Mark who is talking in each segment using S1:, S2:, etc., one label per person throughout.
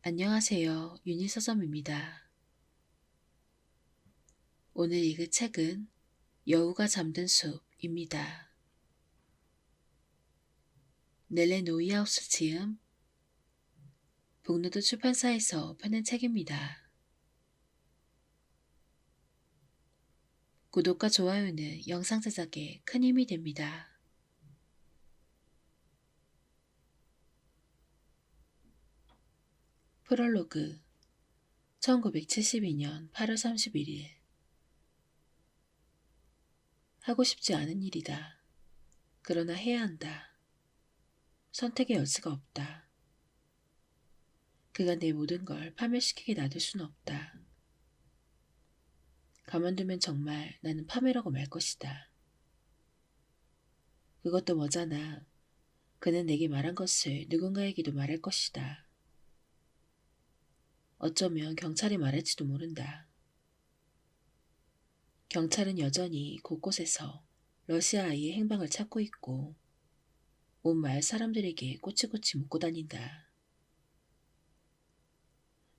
S1: 안녕하세요. 윤희서점입니다. 오늘 읽을 책은 여우가 잠든 숲입니다. 넬레 노이하우스 지음, 북루드 출판사에서 펴낸 책입니다. 구독과 좋아요는 영상 제작에 큰 힘이 됩니다. 프롤로그 1972년 8월 31일 하고 싶지 않은 일이다. 그러나 해야 한다. 선택의 여지가 없다. 그가 내 모든 걸 파멸시키게 놔둘 수는 없다. 가만두면 정말 나는 파멸하고 말 것이다. 그것도 뭐잖아. 그는 내게 말한 것을 누군가에게도 말할 것이다. 어쩌면 경찰에 말할지도 모른다. 경찰은 여전히 곳곳에서 러시아 아이의 행방을 찾고 있고 온 마을 사람들에게 꼬치꼬치 묻고 다닌다.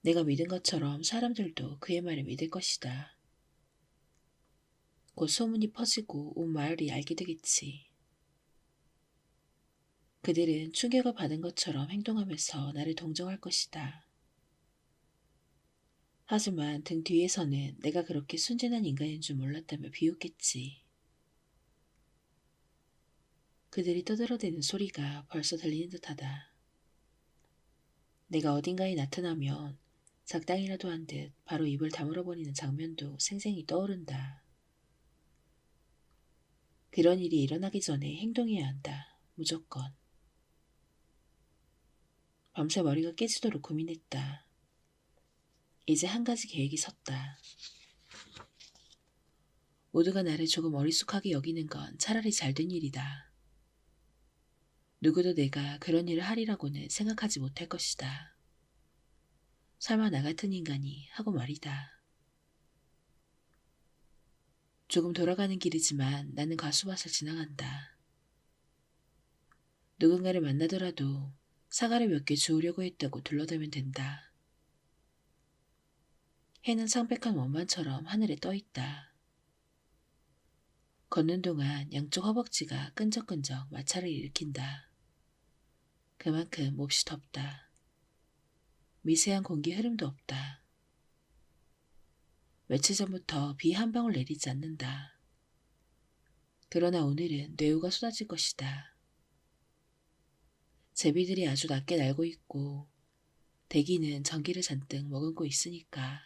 S1: 내가 믿은 것처럼 사람들도 그의 말을 믿을 것이다. 곧 소문이 퍼지고 온 마을이 알게 되겠지. 그들은 충격을 받은 것처럼 행동하면서 나를 동정할 것이다. 하지만 등 뒤에서는 내가 그렇게 순진한 인간인 줄 몰랐다며 비웃겠지. 그들이 떠들어대는 소리가 벌써 들리는 듯하다. 내가 어딘가에 나타나면 작당이라도 한 듯 바로 입을 다물어버리는 장면도 생생히 떠오른다. 그런 일이 일어나기 전에 행동해야 한다. 무조건. 밤새 머리가 깨지도록 고민했다. 이제 한 가지 계획이 섰다. 모두가 나를 조금 어리숙하게 여기는 건 차라리 잘된 일이다. 누구도 내가 그런 일을 하리라고는 생각하지 못할 것이다. 설마 나 같은 인간이 하고 말이다. 조금 돌아가는 길이지만 나는 가수밭을 지나간다. 누군가를 만나더라도 사과를 몇 개 주우려고 했다고 둘러대면 된다. 해는 창백한 원반처럼 하늘에 떠 있다. 걷는 동안 양쪽 허벅지가 끈적끈적 마찰을 일으킨다. 그만큼 몹시 덥다. 미세한 공기 흐름도 없다. 며칠 전부터 비 한 방울 내리지 않는다. 그러나 오늘은 뇌우가 쏟아질 것이다. 제비들이 아주 낮게 날고 있고 대기는 전기를 잔뜩 머금고 있으니까.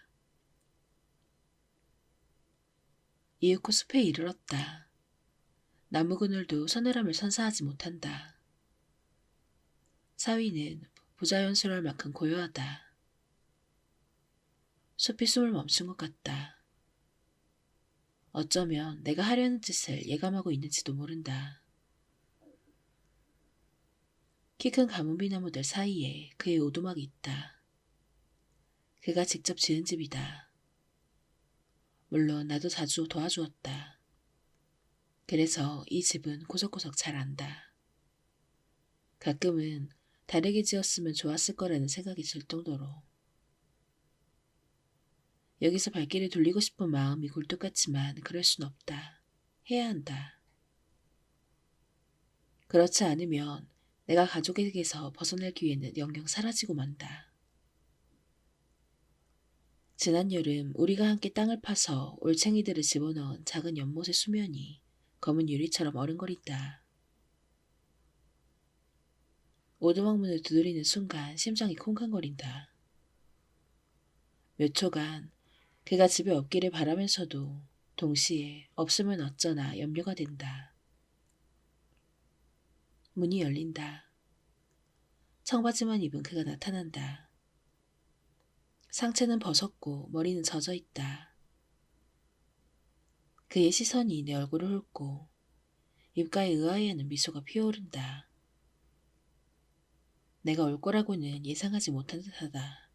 S1: 이윽고 숲에 이르렀다. 나무 그늘도 서늘함을 선사하지 못한다. 사위는 부자연스러울 만큼 고요하다. 숲이 숨을 멈춘 것 같다. 어쩌면 내가 하려는 짓을 예감하고 있는지도 모른다. 키 큰 가뭄비 나무들 사이에 그의 오두막이 있다. 그가 직접 지은 집이다. 물론 나도 자주 도와주었다. 그래서 이 집은 구석구석 잘 안다. 가끔은 다르게 지었으면 좋았을 거라는 생각이 들 정도로. 여기서 발길을 돌리고 싶은 마음이 굴뚝 같지만 그럴 순 없다. 해야 한다. 그렇지 않으면 내가 가족에게서 벗어날 기회는 영영 사라지고 만다. 지난 여름 우리가 함께 땅을 파서 올챙이들을 집어넣은 작은 연못의 수면이 검은 유리처럼 어른거린다. 오두막 문을 두드리는 순간 심장이 콩쾅거린다. 몇 초간 그가 집에 없기를 바라면서도 동시에 없으면 어쩌나 염려가 된다. 문이 열린다. 청바지만 입은 그가 나타난다. 상체는 벗었고 머리는 젖어 있다. 그의 시선이 내 얼굴을 훑고 입가에 의아해하는 미소가 피어오른다. 내가 올 거라고는 예상하지 못한 듯하다.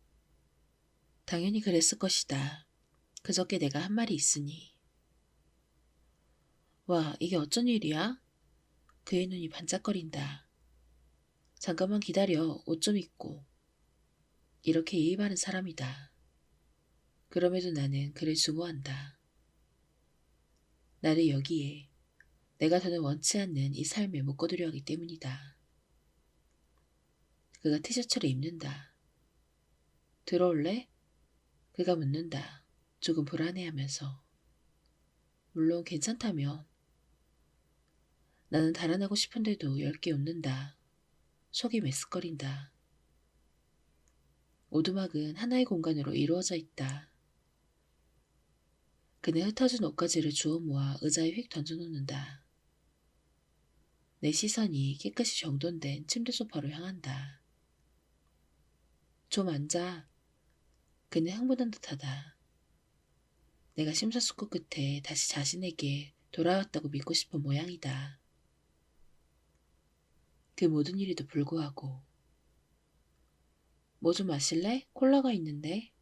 S1: 당연히 그랬을 것이다. 그저께 내가 한 말이 있으니. 와, 이게 어쩐 일이야? 그의 눈이 반짝거린다. 잠깐만 기다려. 옷 좀 입고. 이렇게 예의 바른 사람이다. 그럼에도 나는 그를 증오한다. 나를 여기에 내가 더는 원치 않는 이 삶에 묶어두려 하기 때문이다. 그가 티셔츠를 입는다. 들어올래? 그가 묻는다. 조금 불안해하면서. 물론 괜찮다면. 나는 달아나고 싶은데도 얇게 웃는다. 속이 메스꺼린다. 오두막은 하나의 공간으로 이루어져 있다. 그는 흩어진 옷가지를 주워 모아 의자에 휙 던져놓는다. 내 시선이 깨끗이 정돈된 침대 소파로 향한다. 좀 앉아. 그는 흥분한 듯하다. 내가 심사숙고 끝에 다시 자신에게 돌아왔다고 믿고 싶은 모양이다. 그 모든 일에도 불구하고. 뭐 좀 마실래? 콜라가 있는데.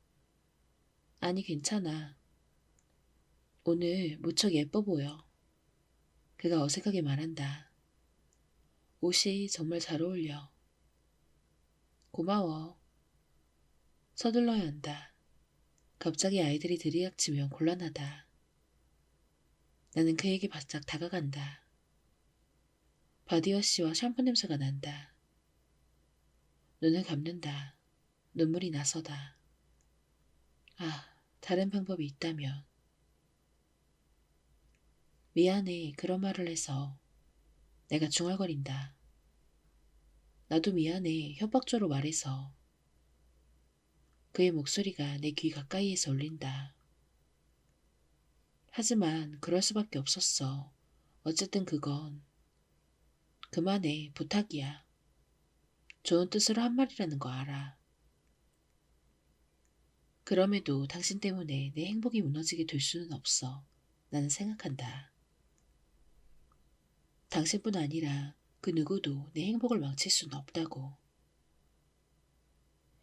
S1: 아니 괜찮아. 오늘 무척 예뻐 보여. 그가 어색하게 말한다. 옷이 정말 잘 어울려. 고마워. 서둘러야 한다. 갑자기 아이들이 들이닥치면 곤란하다. 나는 그에게 바짝 다가간다. 바디워시와 샴푸 냄새가 난다. 눈을 감는다. 눈물이 나서다. 아, 다른 방법이 있다면. 미안해, 그런 말을 해서. 내가 중얼거린다. 나도 미안해, 협박조로 말해서. 그의 목소리가 내 귀 가까이에서 울린다. 하지만 그럴 수밖에 없었어. 어쨌든 그건. 그만해, 부탁이야. 좋은 뜻으로 한 말이라는 거 알아. 그럼에도 당신 때문에 내 행복이 무너지게 될 수는 없어. 나는 생각한다. 당신뿐 아니라 그 누구도 내 행복을 망칠 수는 없다고.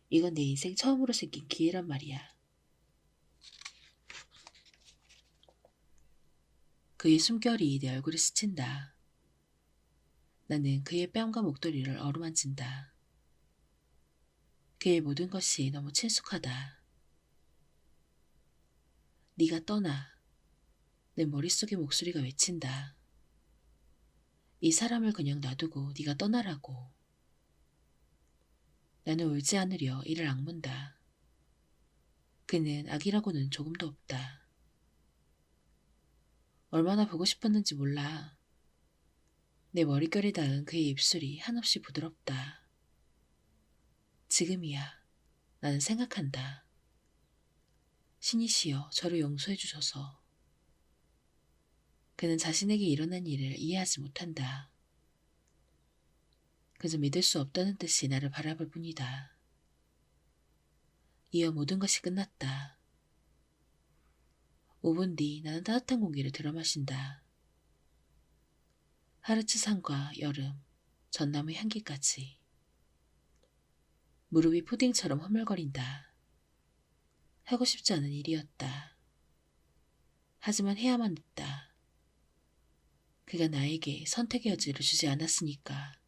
S1: 이건 내 인생 처음으로 생긴 기회란 말이야. 그의 숨결이 내 얼굴에 스친다. 나는 그의 뺨과 목도리를 어루만진다. 그의 모든 것이 너무 친숙하다. 네가 떠나. 내 머릿속의 목소리가 외친다. 이 사람을 그냥 놔두고 네가 떠나라고. 나는 울지 않으려 이를 악문다. 그는 악이라고는 조금도 없다. 얼마나 보고 싶었는지 몰라. 내 머릿결에 닿은 그의 입술이 한없이 부드럽다. 지금이야. 나는 생각한다. 신이시여 저를 용서해 주셔서. 그는 자신에게 일어난 일을 이해하지 못한다. 그저 믿을 수 없다는 듯이 나를 바라볼 뿐이다. 이어 모든 것이 끝났다. 5분 뒤 나는 따뜻한 공기를 들어 마신다. 하르츠 산과 여름, 전나무 향기까지. 무릎이 푸딩처럼 허물거린다. 하고 싶지 않은 일이었다. 하지만 해야만 했다. 그가 나에게 선택의 여지를 주지 않았으니까.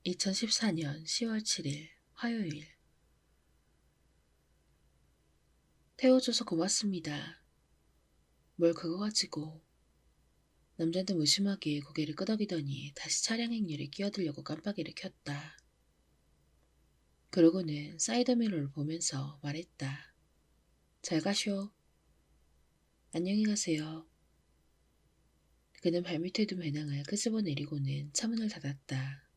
S1: 2014년 10월 7일 화요일. 태워줘서 고맙습니다. 뭘 그거 가지고. 남자는 무심하게 고개를 끄덕이더니 다시 차량 행렬에 끼어들려고 깜빡이를 켰다. 그러고는 사이드미러를 보면서 말했다. 잘 가쇼. 안녕히 가세요. 그는 발밑에 둔 배낭을 끄집어 내리고는 차문을 닫았다.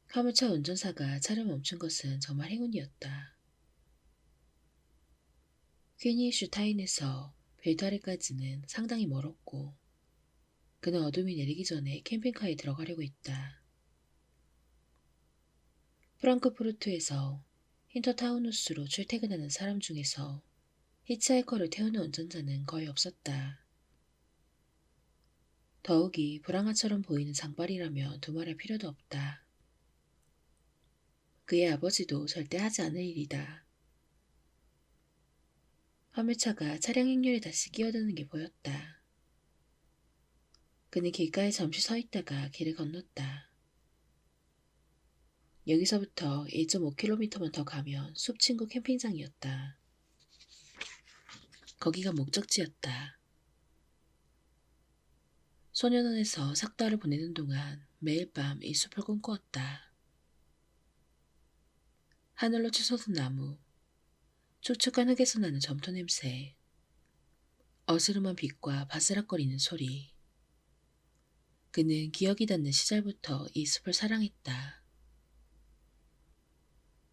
S1: 화물차 운전사가 차를 멈춘 것은 정말 행운이었다. 퀴니슈타인에서 벨타르까지는 상당히 멀었고 그는 어둠이 내리기 전에 캠핑카에 들어가려고 했다. 프랑크푸르트에서 힌터타우누스로 출퇴근하는 사람 중에서 히치하이커를 태우는 운전자는 거의 없었다. 더욱이 브랑아처럼 보이는 장발이라면 두말할 필요도 없다. 그의 아버지도 절대 하지 않을 일이다. 화물차가 차량 행렬에 다시 끼어드는 게 보였다. 그는 길가에 잠시 서 있다가 길을 건넜다. 여기서부터 1.5km만 더 가면 숲친구 캠핑장이었다. 거기가 목적지였다. 소년원에서 삭달을 보내는 동안 매일 밤 이 숲을 꿈꾸었다. 하늘로 치솟은 나무, 촉촉한 흙에서 나는 점토 냄새, 어스름한 빛과 바스락거리는 소리. 그는 기억이 닿는 시절부터 이 숲을 사랑했다.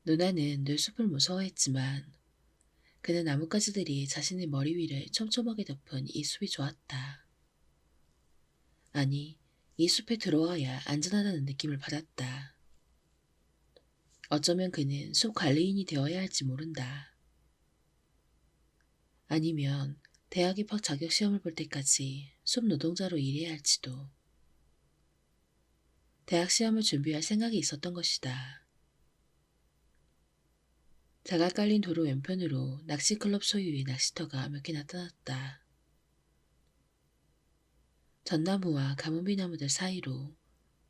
S1: 누나는 늘 숲을 무서워했지만 그는 나뭇가지들이 자신의 머리 위를 촘촘하게 덮은 이 숲이 좋았다. 아니, 이 숲에 들어와야 안전하다는 느낌을 받았다. 어쩌면 그는 숲 관리인이 되어야 할지 모른다. 아니면 대학 입학 자격 시험을 볼 때까지 숲 노동자로 일해야 할지도. 대학 시험을 준비할 생각이 있었던 것이다. 자갈 깔린 도로 왼편으로 낚시클럽 소유의 낚시터가 몇 개 나타났다. 전나무와 가뭄비 나무들 사이로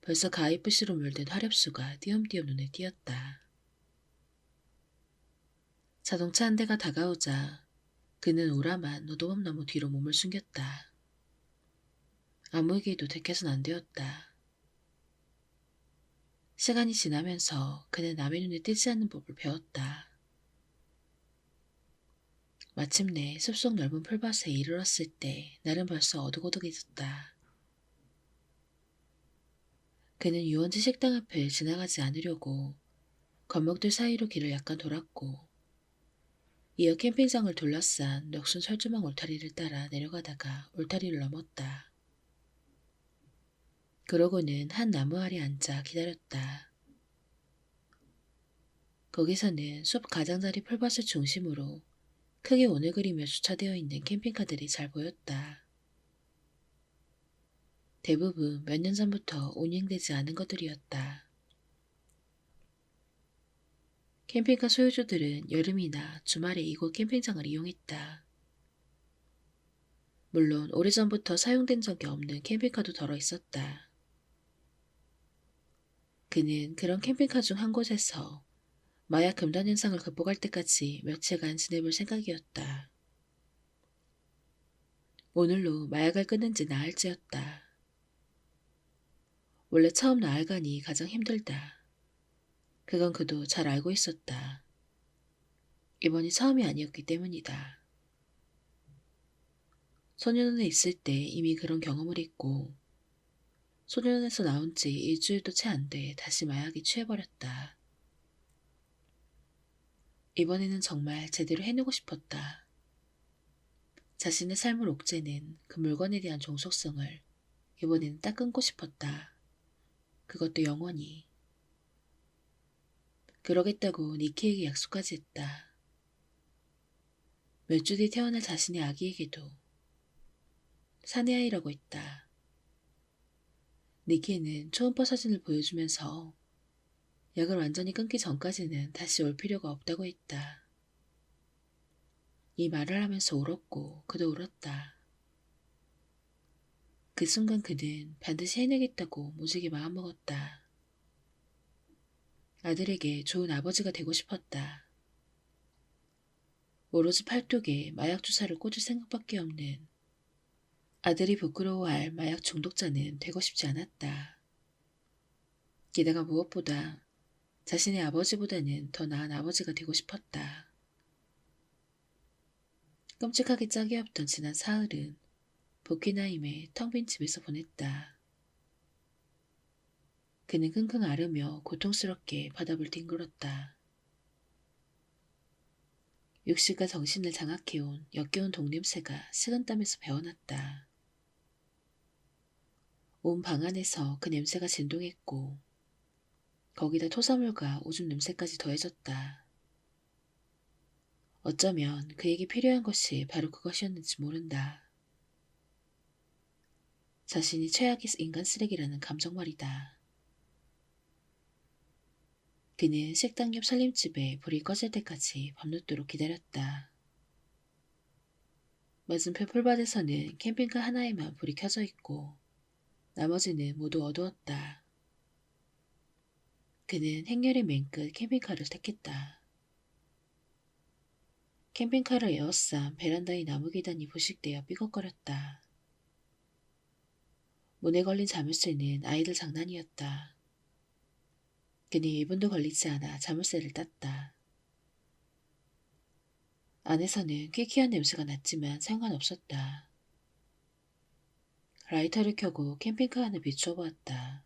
S1: 벌써 가위부시로 물든 화렵수가 띄엄띄엄 눈에 띄었다. 자동차 한 대가 다가오자 그는 우람한 노도맘 나무 뒤로 몸을 숨겼다. 아무에게도 들켜선 안 되었다. 시간이 지나면서 그는 남의 눈에 띄지 않는 법을 배웠다. 마침내 숲속 넓은 풀밭에 이르렀을 때 날은 벌써 어둑어둑해졌다. 그는 유원지 식당 앞을 지나가지 않으려고 건목들 사이로 길을 약간 돌았고 이어 캠핑장을 둘러싼 넋은 철조망 울타리를 따라 내려가다가 울타리를 넘었다. 그러고는 한 나무 아래 앉아 기다렸다. 거기서는 숲 가장자리 풀밭을 중심으로 크게 오늘그리며 주차되어 있는 캠핑카들이 잘 보였다. 대부분 몇 년 전부터 운행되지 않은 것들이었다. 캠핑카 소유주들은 여름이나 주말에 이곳 캠핑장을 이용했다. 물론 오래전부터 사용된 적이 없는 캠핑카도 덜어 있었다. 그는 그런 캠핑카 중 한 곳에서 마약 금단 현상을 극복할 때까지 며칠간 지내볼 생각이었다. 오늘로 마약을 끊는지 나흘째였다. 원래 처음 나흘간이 가장 힘들다. 그건 그도 잘 알고 있었다. 이번이 처음이 아니었기 때문이다. 소년원에 있을 때 이미 그런 경험을 했고 소년원에서 나온 지 일주일도 채 안 돼 다시 마약에 취해버렸다. 이번에는 정말 제대로 해내고 싶었다. 자신의 삶을 옥죄는 그 물건에 대한 종속성을 이번에는 딱 끊고 싶었다. 그것도 영원히. 그러겠다고 니키에게 약속까지 했다. 몇 주 뒤 태어날 자신의 아기에게도. 사내아이라고 했다. 니키는 초음파 사진을 보여주면서 약을 완전히 끊기 전까지는 다시 올 필요가 없다고 했다. 이 말을 하면서 울었고 그도 울었다. 그 순간 그는 반드시 해내겠다고 무지개 마음먹었다. 아들에게 좋은 아버지가 되고 싶었다. 오로지 팔뚝에 마약 주사를 꽂을 생각밖에 없는 아들이 부끄러워할 마약 중독자는 되고 싶지 않았다. 게다가 무엇보다 자신의 아버지보다는 더 나은 아버지가 되고 싶었다. 끔찍하게 짝이 없던 지난 사흘은 보키나임의 텅 빈 집에서 보냈다. 그는 끙끙 앓으며 고통스럽게 바닥을 뒹굴었다. 육신과 정신을 장악해온 역겨운 독냄새가 식은땀에서 배어났다. 온 방 안에서 그 냄새가 진동했고 거기다 토사물과 오줌 냄새까지 더해졌다. 어쩌면 그에게 필요한 것이 바로 그것이었는지 모른다. 자신이 최악의 인간 쓰레기라는 감정 말이다. 그는 식당 옆 살림집에 불이 꺼질 때까지 밤늦도록 기다렸다. 맞은편 풀밭에서는 캠핑카 하나에만 불이 켜져 있고 나머지는 모두 어두웠다. 그는 행렬의 맨끝 캠핑카를 택했다. 캠핑카를 에워싼 베란다의 나무 계단이 부식되어 삐걱거렸다. 문에 걸린 자물쇠는 아이들 장난이었다. 그는 1분도 걸리지 않아 자물쇠를 땄다. 안에서는 퀴퀴한 냄새가 났지만 상관없었다. 라이터를 켜고 캠핑카 안을 비추어 보았다.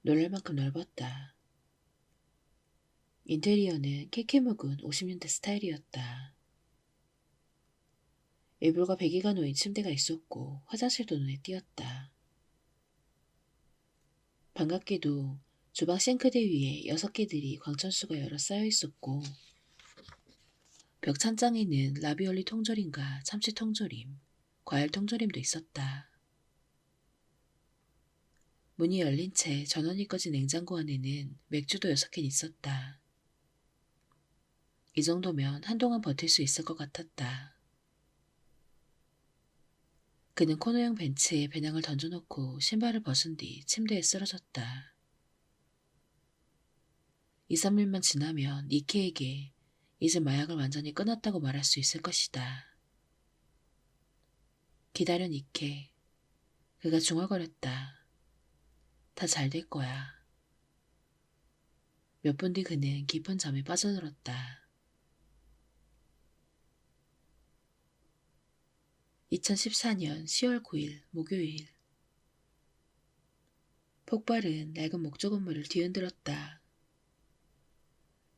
S1: 놀랄 만큼 넓었다. 인테리어는 캐캐 묵은 50년대 스타일이었다. 이불과 베개가 놓인 침대가 있었고 화장실도 눈에 띄었다. 반갑게도 주방 싱크대 위에 6개들이 광천수가 여러 쌓여 있었고 벽 찬장에는 라비올리 통조림과 참치 통조림, 과일 통조림도 있었다. 문이 열린 채 전원이 꺼진 냉장고 안에는 맥주도 6캔 있었다. 이 정도면 한동안 버틸 수 있을 것 같았다. 그는 코너형 벤치에 배낭을 던져놓고 신발을 벗은 뒤 침대에 쓰러졌다. 2, 3일만 지나면 니키에게 이제 마약을 완전히 끊었다고 말할 수 있을 것이다. 기다려 니케. 그가 중얼거렸다. 다 잘 될 거야. 몇 분 뒤 그는 깊은 잠에 빠져들었다. 2014년 10월 9일 목요일. 폭발은 낡은 목조 건물을 뒤흔들었다.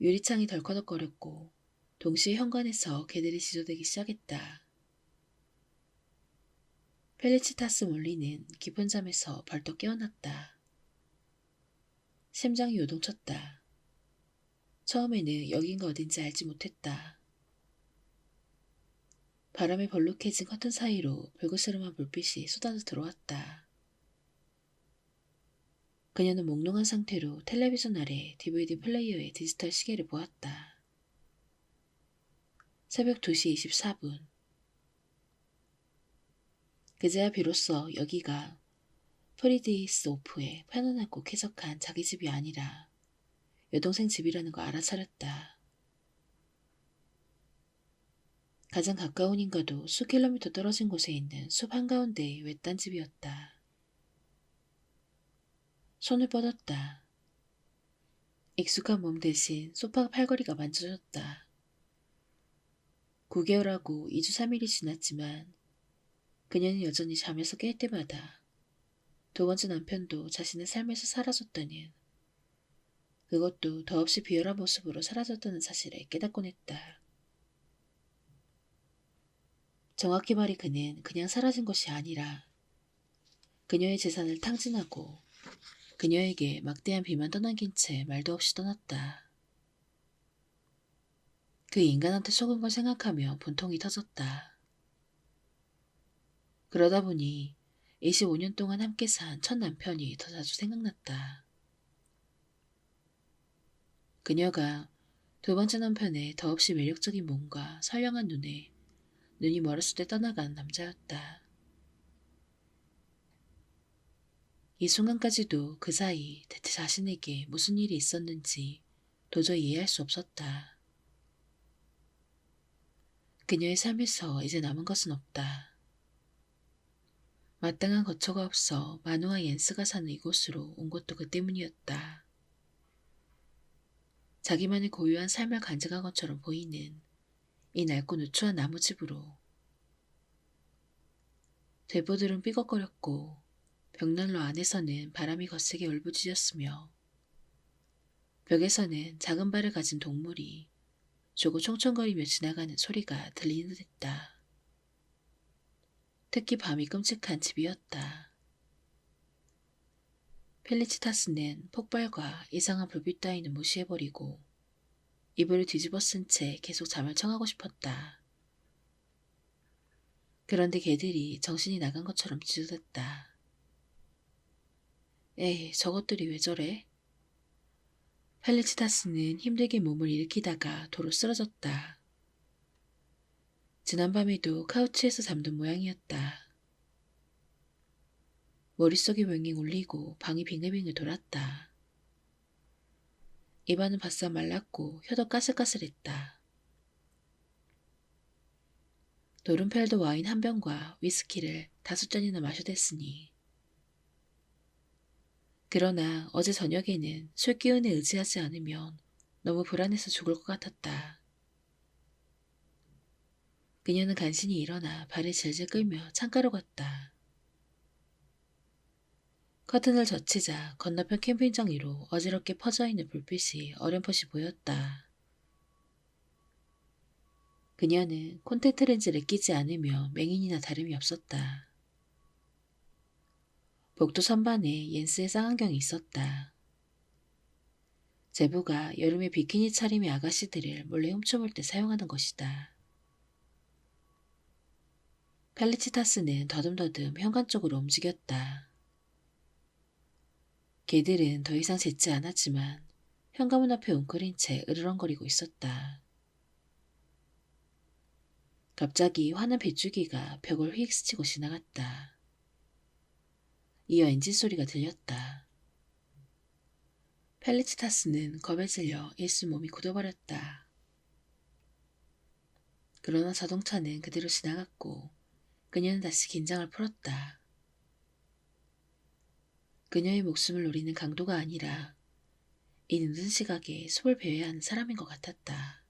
S1: 유리창이 덜커덕거렸고 동시에 현관에서 개들이 지저대기 시작했다. 펠리치타스 몰리는 깊은 잠에서 벌떡 깨어났다. 심장이 요동쳤다. 처음에는 여긴가 어딘지 알지 못했다. 바람에 벌룩해진 커튼 사이로 불그스름한 불빛이 쏟아져 들어왔다. 그녀는 몽롱한 상태로 텔레비전 아래 DVD 플레이어의 디지털 시계를 보았다. 새벽 2시 24분. 그제야 비로소 여기가 프리디스 오프의 편안하고 쾌적한 자기 집이 아니라 여동생 집이라는 걸 알아차렸다. 가장 가까운 인가도 수킬로미터 떨어진 곳에 있는 숲 한가운데의 외딴 집이었다. 손을 뻗었다. 익숙한 몸 대신 소파 팔걸이가 만져졌다. 9개월하고 2주 3일이 지났지만 그녀는 여전히 잠에서 깰 때마다 두 번째 남편도 자신의 삶에서 사라졌다는, 그것도 더없이 비열한 모습으로 사라졌다는 사실을 깨닫곤 했다. 정확히 말해 그는 그냥 사라진 것이 아니라 그녀의 재산을 탕진하고 그녀에게 막대한 빚만 떠넘긴 채 말도 없이 떠났다. 그 인간한테 속은 걸 생각하며 분통이 터졌다. 그러다 보니 25년 동안 함께 산 첫 남편이 더 자주 생각났다. 그녀가 두 번째 남편의 더없이 매력적인 몸과 선량한 눈에 눈이 멀었을 때 떠나간 남자였다. 이 순간까지도 그 사이 대체 자신에게 무슨 일이 있었는지 도저히 이해할 수 없었다. 그녀의 삶에서 이제 남은 것은 없다. 마땅한 거처가 없어 마누와 옌스가 사는 이곳으로 온 것도 그 때문이었다. 자기만의 고유한 삶을 간직한 것처럼 보이는 이 낡고 누추한 나무집으로. 대포들은 삐걱거렸고 벽난로 안에서는 바람이 거세게 울부짖었으며 벽에서는 작은 발을 가진 동물이 조고 총총거리며 지나가는 소리가 들리는 듯했다. 특히 밤이 끔찍한 집이었다. 펠리치타스는 폭발과 이상한 불빛 따위는 무시해버리고 이불을 뒤집어 쓴 채 계속 잠을 청하고 싶었다. 그런데 개들이 정신이 나간 것처럼 짖어댔다. 에이, 저것들이 왜 저래? 펠리치타스는 힘들게 몸을 일으키다가 도로 쓰러졌다. 지난밤에도 카우치에서 잠든 모양이었다. 머릿속이 왱왱 울리고 방이 빙글빙글 돌았다. 입안은 바싹 말랐고 혀도 까슬까슬했다. 노른펠도 와인 한 병과 위스키를 5잔이나 마셔댔으니. 그러나 어제 저녁에는 술 기운에 의지하지 않으면 너무 불안해서 죽을 것 같았다. 그녀는 간신히 일어나 발을 질질 끌며 창가로 갔다. 커튼을 젖히자 건너편 캠핑장 위로 어지럽게 퍼져있는 불빛이 어렴풋이 보였다. 그녀는 콘택트 렌즈를 끼지 않으며 맹인이나 다름이 없었다. 복도 선반에 옌스의 쌍안경이 있었다. 제부가 여름에 비키니 차림의 아가씨들을 몰래 훔쳐볼 때 사용하는 것이다. 펠리치타스는 더듬더듬 현관 쪽으로 움직였다. 개들은 더 이상 짖지 않았지만 현관문 앞에 웅크린 채 으르렁거리고 있었다. 갑자기 환한 빗줄기가 벽을 휙 스치고 지나갔다. 이어 엔진 소리가 들렸다. 펠리치타스는 겁에 질려 일순 몸이 굳어버렸다. 그러나 자동차는 그대로 지나갔고 그녀는 다시 긴장을 풀었다. 그녀의 목숨을 노리는 강도가 아니라 이 늦은 시각에 숲을 배회하는 사람인 것 같았다.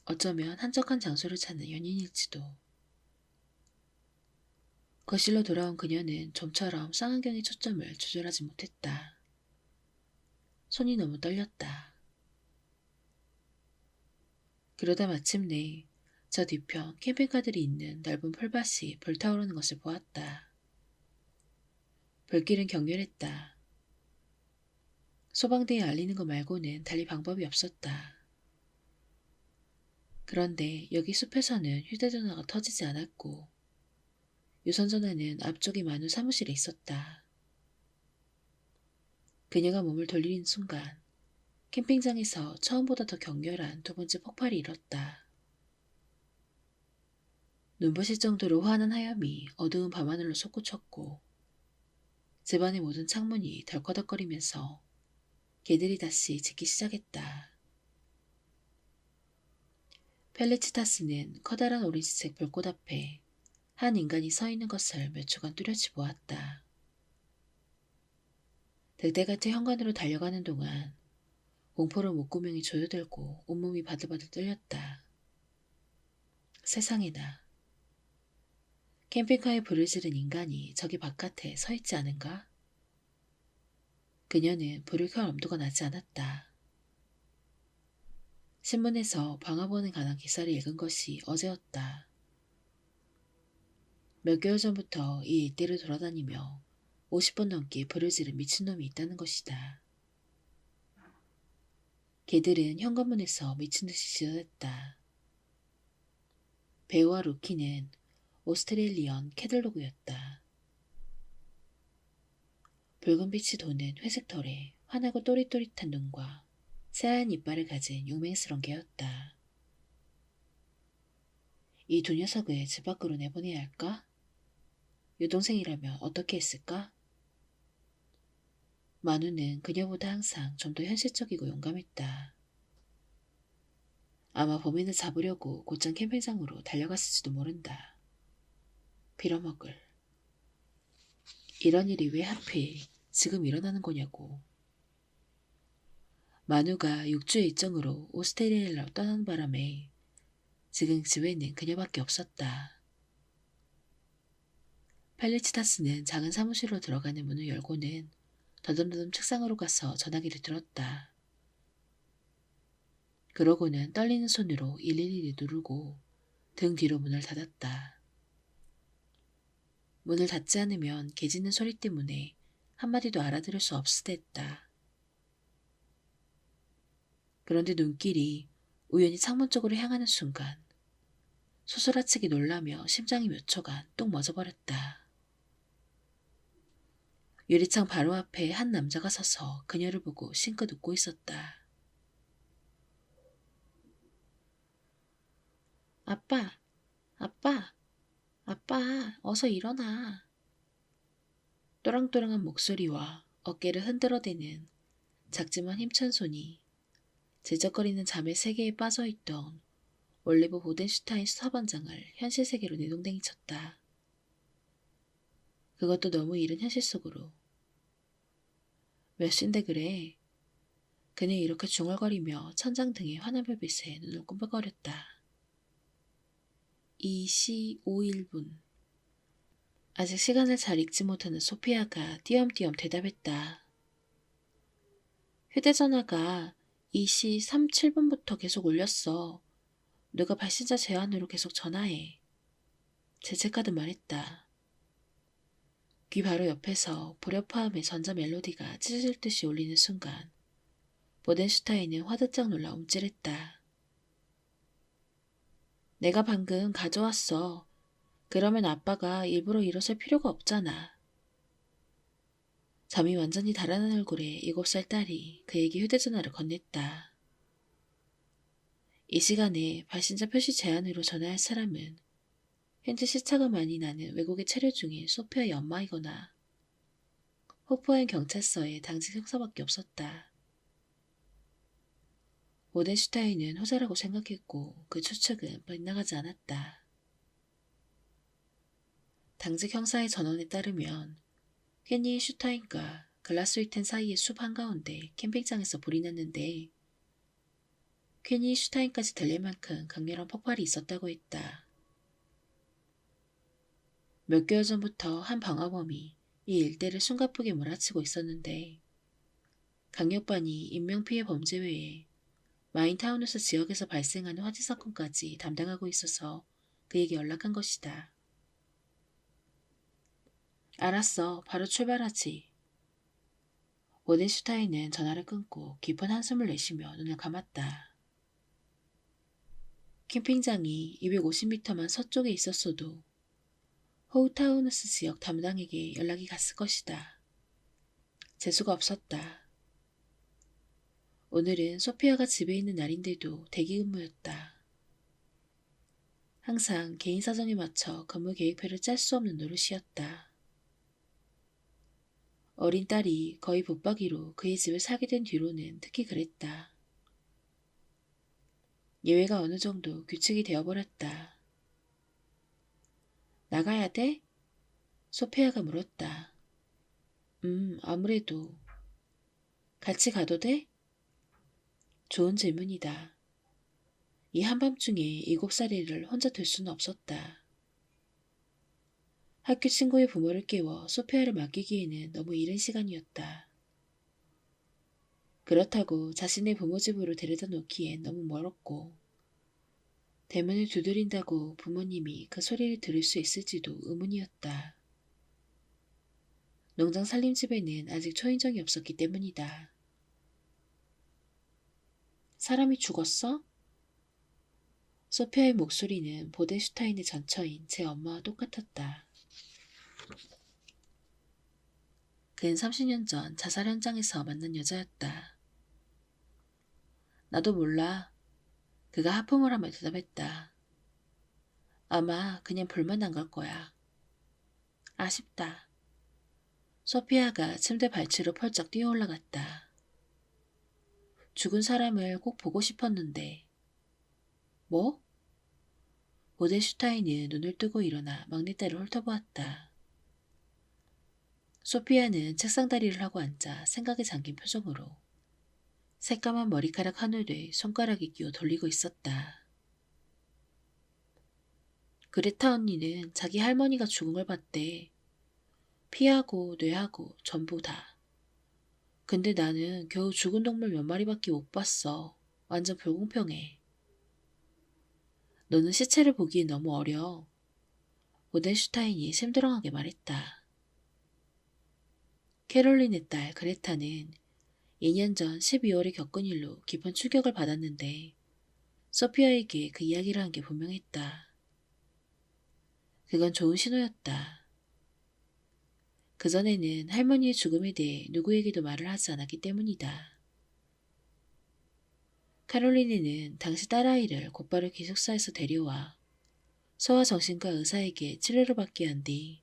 S1: 어쩌면 한적한 장소를 찾는 연인일지도. 거실로 돌아온 그녀는 좀처럼 쌍안경의 초점을 조절하지 못했다. 손이 너무 떨렸다. 그러다 마침내 저 뒤편 캠핑카들이 있는 넓은 풀밭이 불타오르는 것을 보았다. 불길은 격렬했다. 소방대에 알리는 것 말고는 달리 방법이 없었다. 그런데 여기 숲에서는 휴대전화가 터지지 않았고 유선전화는 앞쪽에 만우 사무실에 있었다. 그녀가 몸을 돌리는 순간 캠핑장에서 처음보다 더 격렬한 두 번째 폭발이 일었다. 눈부실 정도로 환한 하염이 어두운 밤하늘로 솟구쳤고 집안의 모든 창문이 덜커덕거리면서 개들이 다시 짖기 시작했다. 펠리치타스는 커다란 오렌지색 불꽃 앞에 한 인간이 서 있는 것을 몇 초간 뚜렷이 보았다. 득달같이 현관으로 달려가는 동안 공포로 목구멍이 조여들고 온몸이 바들바들 떨렸다. 세상에나. 캠핑카에 불을 지른 인간이 저기 바깥에 서 있지 않은가? 그녀는 불을 켤 엄두가 나지 않았다. 신문에서 방화범에 관한 기사를 읽은 것이 어제였다. 몇 개월 전부터 이 일대를 돌아다니며 50번 넘게 불을 지른 미친놈이 있다는 것이다. 개들은 현관문에서 미친듯이 짖어댔다. 배우와 루키는 오스트레일리언 캐들로그였다. 붉은 빛이 도는 회색 털에 환하고 또릿또릿한 눈과 새하얀 이빨을 가진 용맹스러운 개였다. 이 두 녀석을 집 밖으로 내보내야 할까? 여동생이라면 어떻게 했을까? 만우는 그녀보다 항상 좀 더 현실적이고 용감했다. 아마 범인을 잡으려고 곧장 캠핑장으로 달려갔을지도 모른다. 빌어먹을. 이런 일이 왜 하필 지금 일어나는 거냐고. 만우가 6주의 일정으로 오스트레일리아로 떠나는 바람에 지금 집에는 그녀밖에 없었다. 펠리치타스는 작은 사무실로 들어가는 문을 열고는 더듬더듬 책상으로 가서 전화기를 들었다. 그러고는 떨리는 손으로 112를 누르고 등 뒤로 문을 닫았다. 문을 닫지 않으면 개 짖는 소리 때문에 한마디도 알아들을 수 없을 듯했다. 그런데 눈길이 우연히 창문 쪽으로 향하는 순간 소스라치게 놀라며 심장이 몇 초간 뚝 멎어버렸다. 유리창 바로 앞에 한 남자가 서서 그녀를 보고 싱긋 웃고 있었다. 아빠, 아빠, 아빠, 어서 일어나. 또랑또랑한 목소리와 어깨를 흔들어대는 작지만 힘찬 손이 제적거리는 잠의 세계에 빠져있던 올리브 보덴슈타인 수사반장을 현실 세계로 내동댕이 쳤다. 그것도 너무 이른 현실 속으로. 몇 시인데 그래? 그는 이렇게 중얼거리며 천장 등의 환한 별빛에 눈을 꿈벅거렸다. 2시 5일분. 아직 시간을 잘 읽지 못하는 소피아가 띄엄띄엄 대답했다. 휴대전화가 2시 37분부터 계속 울렸어. 누가 발신자 제한으로 계속 전화해. 재채카드 말했다. 귀 바로 옆에서 불협화음의 전자 멜로디가 찢어질 듯이 울리는 순간 보덴슈타인은 화들짝 놀라 움찔했다. 내가 방금 가져왔어. 그러면 아빠가 일부러 일어설 필요가 없잖아. 잠이 완전히 달아난 얼굴에 7살 딸이 그에게 휴대전화를 건넸다. 이 시간에 발신자 표시 제한으로 전화할 사람은 현재 시차가 많이 나는 외국에 체류 중인 소피아의 엄마이거나 호프아인 경찰서의 당직 형사밖에 없었다. 오덴슈타인은 호자라고 생각했고 그 추측은 빗나가지 않았다. 당직 형사의 전원에 따르면 켄니 슈타인과 글라스위텐 사이의 숲 한가운데 캠핑장에서 불이 났는데 켄니 슈타인까지 들릴 만큼 강렬한 폭발이 있었다고 했다. 몇 개월 전부터 한 방화범이 이 일대를 숨가쁘게 몰아치고 있었는데 강력반이 인명피해 범죄 외에 마인타우누스 지역에서 발생하는 화재 사건까지 담당하고 있어서 그에게 연락한 것이다. 알았어. 바로 출발하지. 오덴슈타인은 전화를 끊고 깊은 한숨을 내쉬며 눈을 감았다. 캠핑장이 250m만 서쪽에 있었어도 호우타우누스 지역 담당에게 연락이 갔을 것이다. 재수가 없었다. 오늘은 소피아가 집에 있는 날인데도 대기 근무였다. 항상 개인 사정에 맞춰 근무 계획표를 짤 수 없는 노릇이었다. 어린 딸이 거의 붙박이로 그의 집을 사게 된 뒤로는 특히 그랬다. 예외가 어느 정도 규칙이 되어버렸다. 나가야 돼? 소피아가 물었다. 아무래도. 같이 가도 돼? 좋은 질문이다. 이 한밤중에 7살이를 혼자 둘 수는 없었다. 학교 친구의 부모를 깨워 소피아를 맡기기에는 너무 이른 시간이었다. 그렇다고 자신의 부모 집으로 데려다 놓기엔 너무 멀었고 대문을 두드린다고 부모님이 그 소리를 들을 수 있을지도 의문이었다. 농장 살림집에는 아직 초인종이 없었기 때문이다. 사람이 죽었어? 소피아의 목소리는 보덴슈타인의 전처인 제 엄마와 똑같았다. 그는 30년 전 자살 현장에서 만난 여자였다. 나도 몰라. 그가 하품을 하며 대답했다. 아마 그냥 불만 난 걸 거야. 아쉽다. 소피아가 침대 발치로 펄쩍 뛰어 올라갔다. 죽은 사람을 꼭 보고 싶었는데. 뭐? 보덴슈타인은 눈을 뜨고 일어나 막내딸을 훑어보았다. 소피아는 책상 다리를 하고 앉아 생각에 잠긴 표정으로 새까만 머리카락 한 올을 손가락에 끼워 돌리고 있었다. 그레타 언니는 자기 할머니가 죽은 걸 봤대. 피하고 뇌하고 전부 다. 근데 나는 겨우 죽은 동물 몇 마리밖에 못 봤어. 완전 불공평해. 너는 시체를 보기엔 너무 어려. 오덴슈타인이 심드렁하게 말했다. 캐롤린의 딸 그레타는 2년 전 12월에 겪은 일로 깊은 충격을 받았는데 소피아에게 그 이야기를 한 게 분명했다. 그건 좋은 신호였다. 그전에는 할머니의 죽음에 대해 누구에게도 말을 하지 않았기 때문이다. 카롤린이는 당시 딸아이를 곧바로 기숙사에서 데려와 소아정신과 의사에게 치료를 받게 한 뒤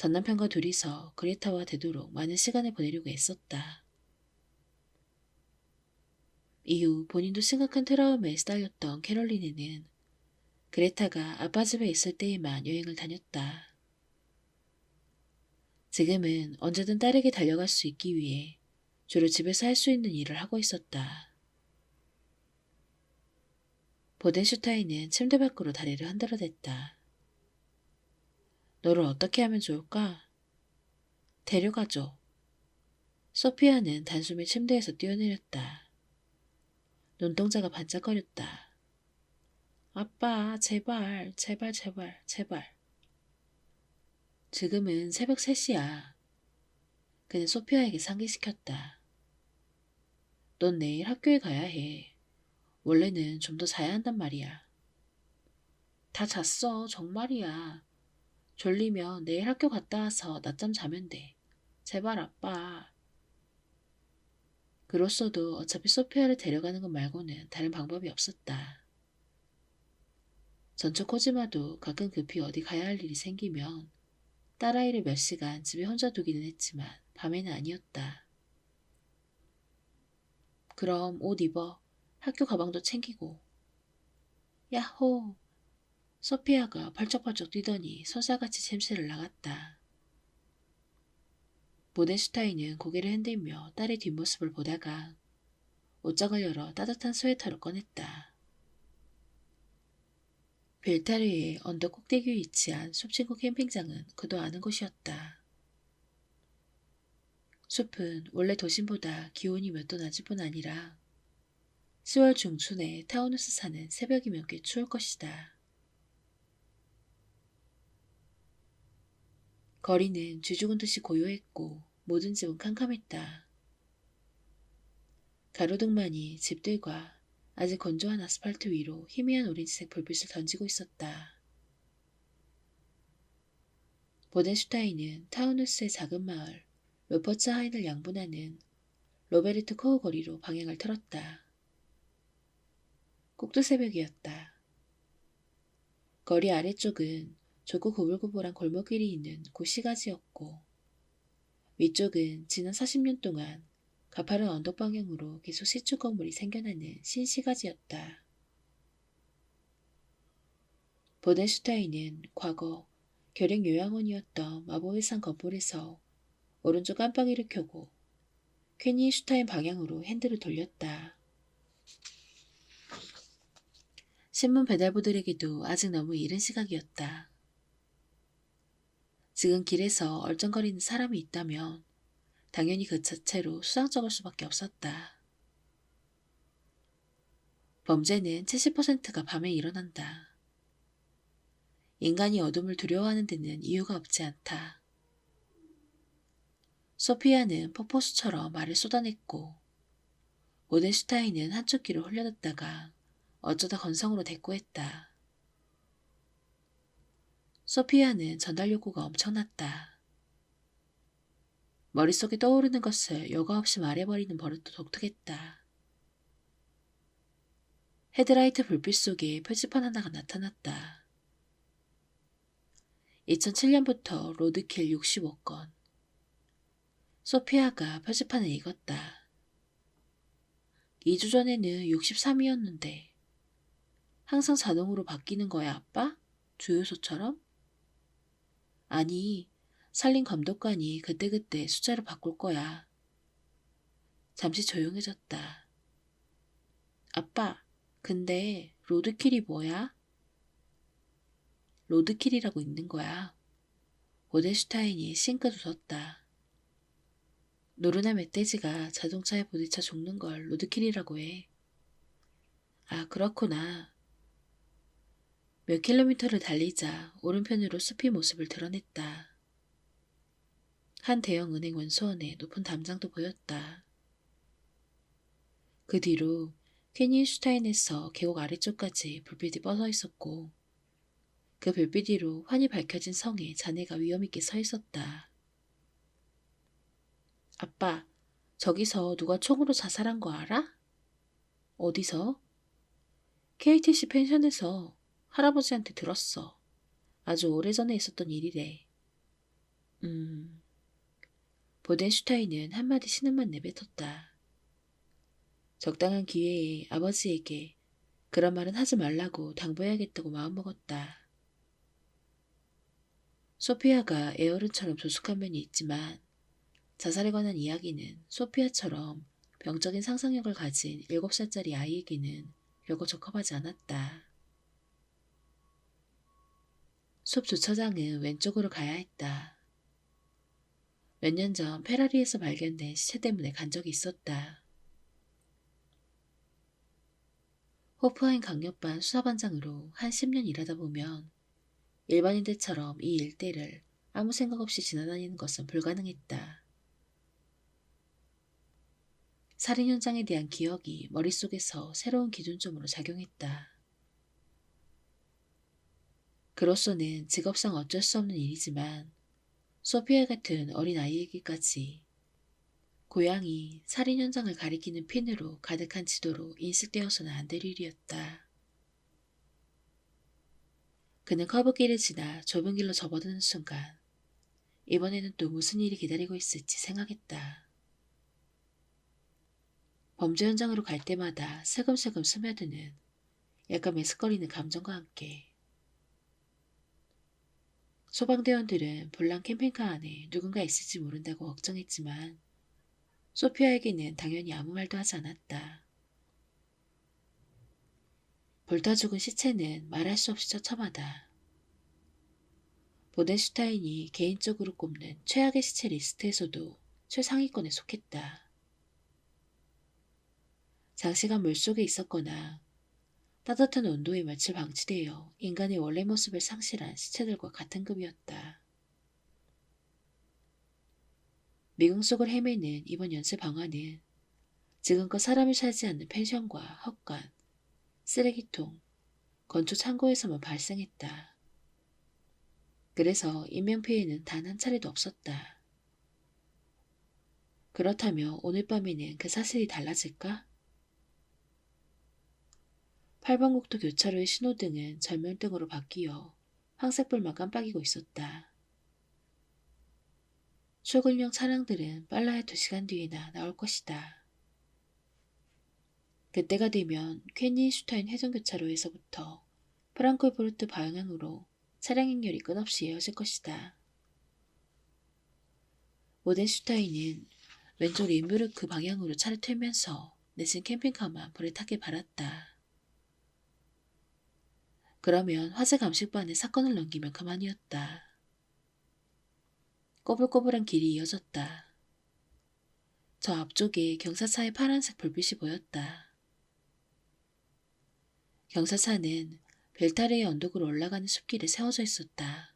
S1: 전남편과 둘이서 그레타와 되도록 많은 시간을 보내려고 애썼다. 이후 본인도 심각한 트라우마에 시달렸던 캐롤린은 그레타가 아빠 집에 있을 때에만 여행을 다녔다. 지금은 언제든 딸에게 달려갈 수 있기 위해 주로 집에서 할 수 있는 일을 하고 있었다. 보덴슈타인은 침대 밖으로 다리를 흔들어댔다. 너를 어떻게 하면 좋을까? 데려가줘. 소피아는 단숨에 침대에서 뛰어내렸다. 눈동자가 반짝거렸다. 아빠, 제발, 제발, 제발, 제발. 지금은 새벽 3시야. 그는 소피아에게 상기시켰다. 넌 내일 학교에 가야 해. 원래는 좀 더 자야 한단 말이야. 다 잤어, 정말이야. 졸리면 내일 학교 갔다 와서 낮잠 자면 돼. 제발 아빠. 그로써도 어차피 소피아를 데려가는 것 말고는 다른 방법이 없었다. 전처 코지마도 가끔 급히 어디 가야 할 일이 생기면 딸아이를 몇 시간 집에 혼자 두기는 했지만 밤에는 아니었다. 그럼 옷 입어. 학교 가방도 챙기고. 야호! 소피아가 펄쩍펄쩍 뛰더니 소사같이 침실을 나갔다. 보덴슈타인은 고개를 흔들며 딸의 뒷모습을 보다가 옷장을 열어 따뜻한 스웨터를 꺼냈다. 벨타르의 언덕 꼭대기에 위치한 숲친구 캠핑장은 그도 아는 곳이었다. 숲은 원래 도심보다 기온이 몇 도 낮을 뿐 아니라 10월 중순에 타우누스 산은 새벽이면 꽤 추울 것이다. 거리는 쥐죽은 듯이 고요했고 모든 집은 캄캄했다. 가로등만이 집들과 아직 건조한 아스팔트 위로 희미한 오렌지색 불빛을 던지고 있었다. 보덴슈타인은 타우누스의 작은 마을 웨퍼츠하인을 양분하는 로베르트 코우 거리로 방향을 틀었다. 꼭두새벽이었다. 거리 아래쪽은 좁고 고불고불한 골목길이 있는 고시가지였고 위쪽은 지난 40년 동안 가파른 언덕 방향으로 계속 시축 건물이 생겨나는 신시가지였다. 보덴슈타인은 과거 결핵 요양원이었던 마보의 산 건물에서 오른쪽 깜빡이를 켜고 퀘니슈타인 방향으로 핸들을 돌렸다. 신문 배달부들에게도 아직 너무 이른 시각이었다. 지금 길에서 얼쩡거리는 사람이 있다면 당연히 그 자체로 수상쩍을 수밖에 없었다. 범죄는 70%가 밤에 일어난다. 인간이 어둠을 두려워하는 데는 이유가 없지 않다. 소피아는 폭포수처럼 말을 쏟아냈고 오덴슈타인은 한쪽 귀로 흘려듣다가 어쩌다 건성으로 대꾸했다. 소피아는 전달 욕구가 엄청났다. 머릿속에 떠오르는 것을 여과 없이 말해버리는 버릇도 독특했다. 헤드라이트 불빛 속에 표지판 하나가 나타났다. 2007년부터 로드킬 65건. 소피아가 표지판을 읽었다. 2주 전에는 63이었는데 항상 자동으로 바뀌는 거야, 아빠? 주유소처럼? 아니, 살림 감독관이 그때그때 숫자를 바꿀 거야. 잠시 조용해졌다. 아빠, 근데 로드킬이 뭐야? 로드킬이라고 있는 거야. 오덴슈타인이 싱긋 웃었다. 노루나 멧돼지가 자동차에 부딪혀 죽는 걸 로드킬이라고 해. 아, 그렇구나. 몇 킬로미터를 달리자 오른편으로 숲이 모습을 드러냈다. 한 대형 은행 원소원의 높은 담장도 보였다. 그 뒤로 퀘니슈타인에서 계곡 아래쪽까지 불빛이 뻗어 있었고 그 불빛 위로 환히 밝혀진 성에 자네가 위험있게 서 있었다. 아빠, 저기서 누가 총으로 자살한 거 알아? 어디서? KTC 펜션에서 할아버지한테 들었어. 아주 오래전에 있었던 일이래. 음. 보덴슈타인은 한마디 신음만 내뱉었다. 적당한 기회에 아버지에게 그런 말은 하지 말라고 당부해야겠다고 마음먹었다. 소피아가 에어른처럼 조숙한 면이 있지만 자살에 관한 이야기는 소피아처럼 병적인 상상력을 가진 7살짜리 아이에게는 결코 적합하지 않았다. 숲 주차장은 왼쪽으로 가야 했다. 몇 년 전 페라리에서 발견된 시체 때문에 간 적이 있었다. 호프하임 강력반 수사반장으로 한 10년 일하다 보면 일반인들처럼 이 일대를 아무 생각 없이 지나다니는 것은 불가능했다. 살인 현장에 대한 기억이 머릿속에서 새로운 기준점으로 작용했다. 그로서는 직업상 어쩔 수 없는 일이지만 소피아 같은 어린 아이에게까지 고양이 살인 현장을 가리키는 핀으로 가득한 지도로 인식되어서는 안 될 일이었다. 그는 커브길을 지나 좁은 길로 접어드는 순간 이번에는 또 무슨 일이 기다리고 있을지 생각했다. 범죄 현장으로 갈 때마다 슬금슬금 스며드는 약간 메스꺼리는 감정과 함께 소방대원들은 불난 캠핑카 안에 누군가 있을지 모른다고 걱정했지만 소피아에게는 당연히 아무 말도 하지 않았다. 불타 죽은 시체는 말할 수 없이 처참하다. 보덴슈타인이 개인적으로 꼽는 최악의 시체 리스트에서도 최상위권에 속했다. 장시간 물속에 있었거나 따뜻한 온도에 며칠 방치되어 인간의 원래 모습을 상실한 시체들과 같은 급이었다. 미궁 속을 헤매는 이번 연쇄 방화는 지금껏 사람이 살지 않는 펜션과 헛간, 쓰레기통, 건축 창고에서만 발생했다. 그래서 인명피해는 단 한 차례도 없었다. 그렇다면 오늘 밤에는 그 사실이 달라질까? 8번 국도 교차로의 신호등은 전면등으로 바뀌어 황색불만 깜빡이고 있었다. 출근용 차량들은 빨라야 2시간 뒤에나 나올 것이다. 그때가 되면 퀘니슈타인 회전교차로에서부터 프랑크푸르트 방향으로 차량 행렬이 끝없이 이어질 것이다. 모덴슈타인은 왼쪽 림부르크 방향으로 차를 틀면서 내친 캠핑카만 불에 타길 바랐다. 그러면 화재 감식반에 사건을 넘기면 그만이었다. 꼬불꼬불한 길이 이어졌다. 저 앞쪽에 경사차의 파란색 불빛이 보였다. 경사차는 벨타르의 언덕으로 올라가는 숲길에 세워져 있었다.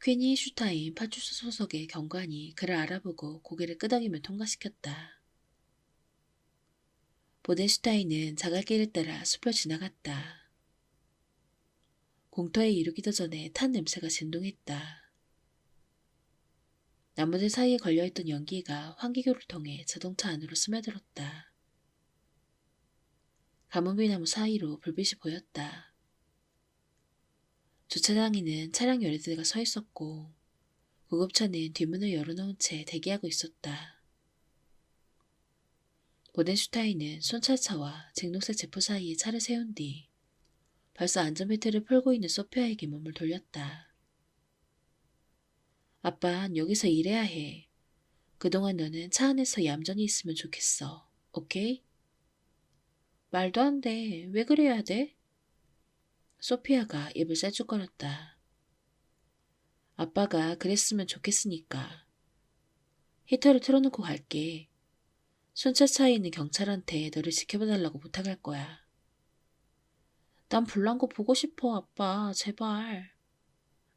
S1: 퀸이 슈타인 파출소 소속의 경관이 그를 알아보고 고개를 끄덕이며 통과시켰다. 보덴슈타인은 자갈길을 따라 숲을 지나갔다. 공터에 이르기도 전에 탄 냄새가 진동했다. 나무들 사이에 걸려있던 연기가 환기구를 통해 자동차 안으로 스며들었다. 가뭄비 나무 사이로 불빛이 보였다. 주차장에는 차량 여러 대가 서 있었고 구급차는 뒷문을 열어놓은 채 대기하고 있었다. 보덴슈타인은 순찰차와 쟁록색 제프 사이에 차를 세운 뒤 벌써 안전벨트를 풀고 있는 소피아에게 몸을 돌렸다. 아빤 여기서 일해야 해. 그동안 너는 차 안에서 얌전히 있으면 좋겠어. 오케이? 말도 안 돼. 왜 그래야 돼? 소피아가 입을 쌀쭉거렸다. 아빠가 그랬으면 좋겠으니까. 히터를 틀어놓고 갈게. 순찰차에 있는 경찰한테 너를 지켜봐달라고 부탁할 거야. 난 불난 거 보고 싶어, 아빠. 제발.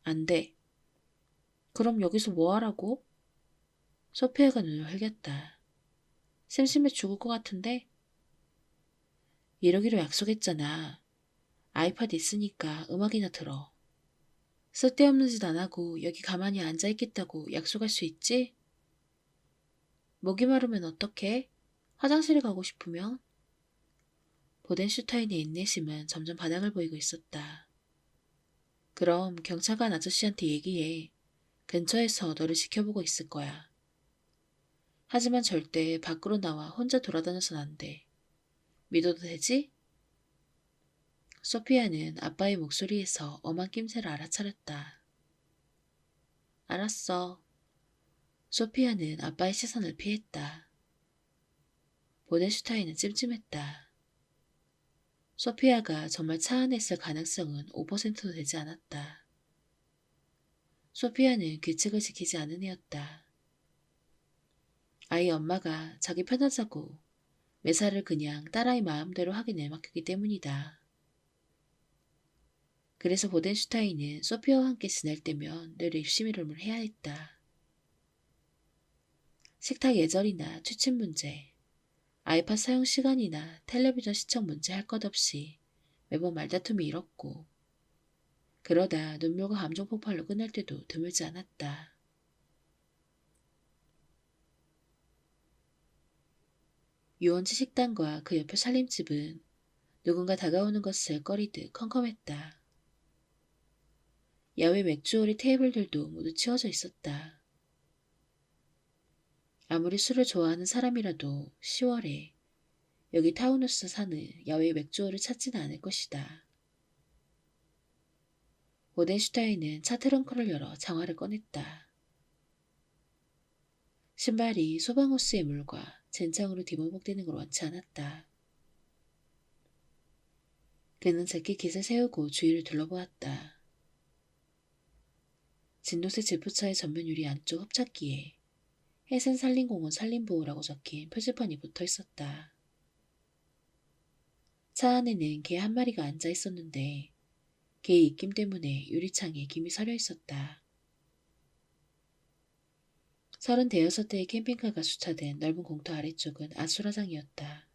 S1: 안 돼. 그럼 여기서 뭐 하라고? 소피아가 눈을 흘겼다. 심심해 죽을 것 같은데? 이러기로 약속했잖아. 아이팟 있으니까 음악이나 들어. 쓸데없는 짓 안 하고 여기 가만히 앉아있겠다고 약속할 수 있지? 목이 마르면 어떡해? 화장실에 가고 싶으면? 보덴슈타인의 인내심은 점점 바닥을 보이고 있었다. 그럼 경찰관 아저씨한테 얘기해. 근처에서 너를 지켜보고 있을 거야. 하지만 절대 밖으로 나와 혼자 돌아다녀선 안 돼. 믿어도 되지? 소피아는 아빠의 목소리에서 엄한 낌새를 알아차렸다. 알았어. 소피아는 아빠의 시선을 피했다. 보넨슈타인은 찜찜했다. 소피아가 정말 차 안에 있을 가능성은 5%도 되지 않았다. 소피아는 규칙을 지키지 않은 애였다. 아이 엄마가 자기 편하자고 매사를 그냥 딸아이 마음대로 하게 내맡겼기 때문이다. 그래서 보덴슈타인은 소피아와 함께 지낼 때면 늘 입시미름을 해야 했다. 식탁 예절이나 취침 문제, 아이팟 사용 시간이나 텔레비전 시청 문제 할 것 없이 매번 말다툼이 일었고 그러다 눈물과 감정 폭발로 끝날 때도 드물지 않았다. 유원지 식당과 그 옆에 살림집은 누군가 다가오는 것을 꺼리듯 컴컴했다. 야외 맥주오리 테이블들도 모두 치워져 있었다. 아무리 술을 좋아하는 사람이라도 10월에 여기 타우누스 산의 야외 맥주오를 찾지는 않을 것이다. 보덴슈타인은 차 트렁크를 열어 장화를 꺼냈다. 신발이 소방호스의 물과 젠창으로 뒤범벅되는 걸 원치 않았다. 그는 재킷kit을 세우고 주위를 둘러보았다. 진도색 지프차의 전면 유리 안쪽 흡착기에 해센산림공원 산림보호라고 적힌 표지판이 붙어 있었다. 차 안에는 개 한 마리가 앉아 있었는데 개의 입김 때문에 유리창에 김이 서려 있었다. 36대의 캠핑카가 주차된 넓은 공터 아래쪽은 아수라장이었다.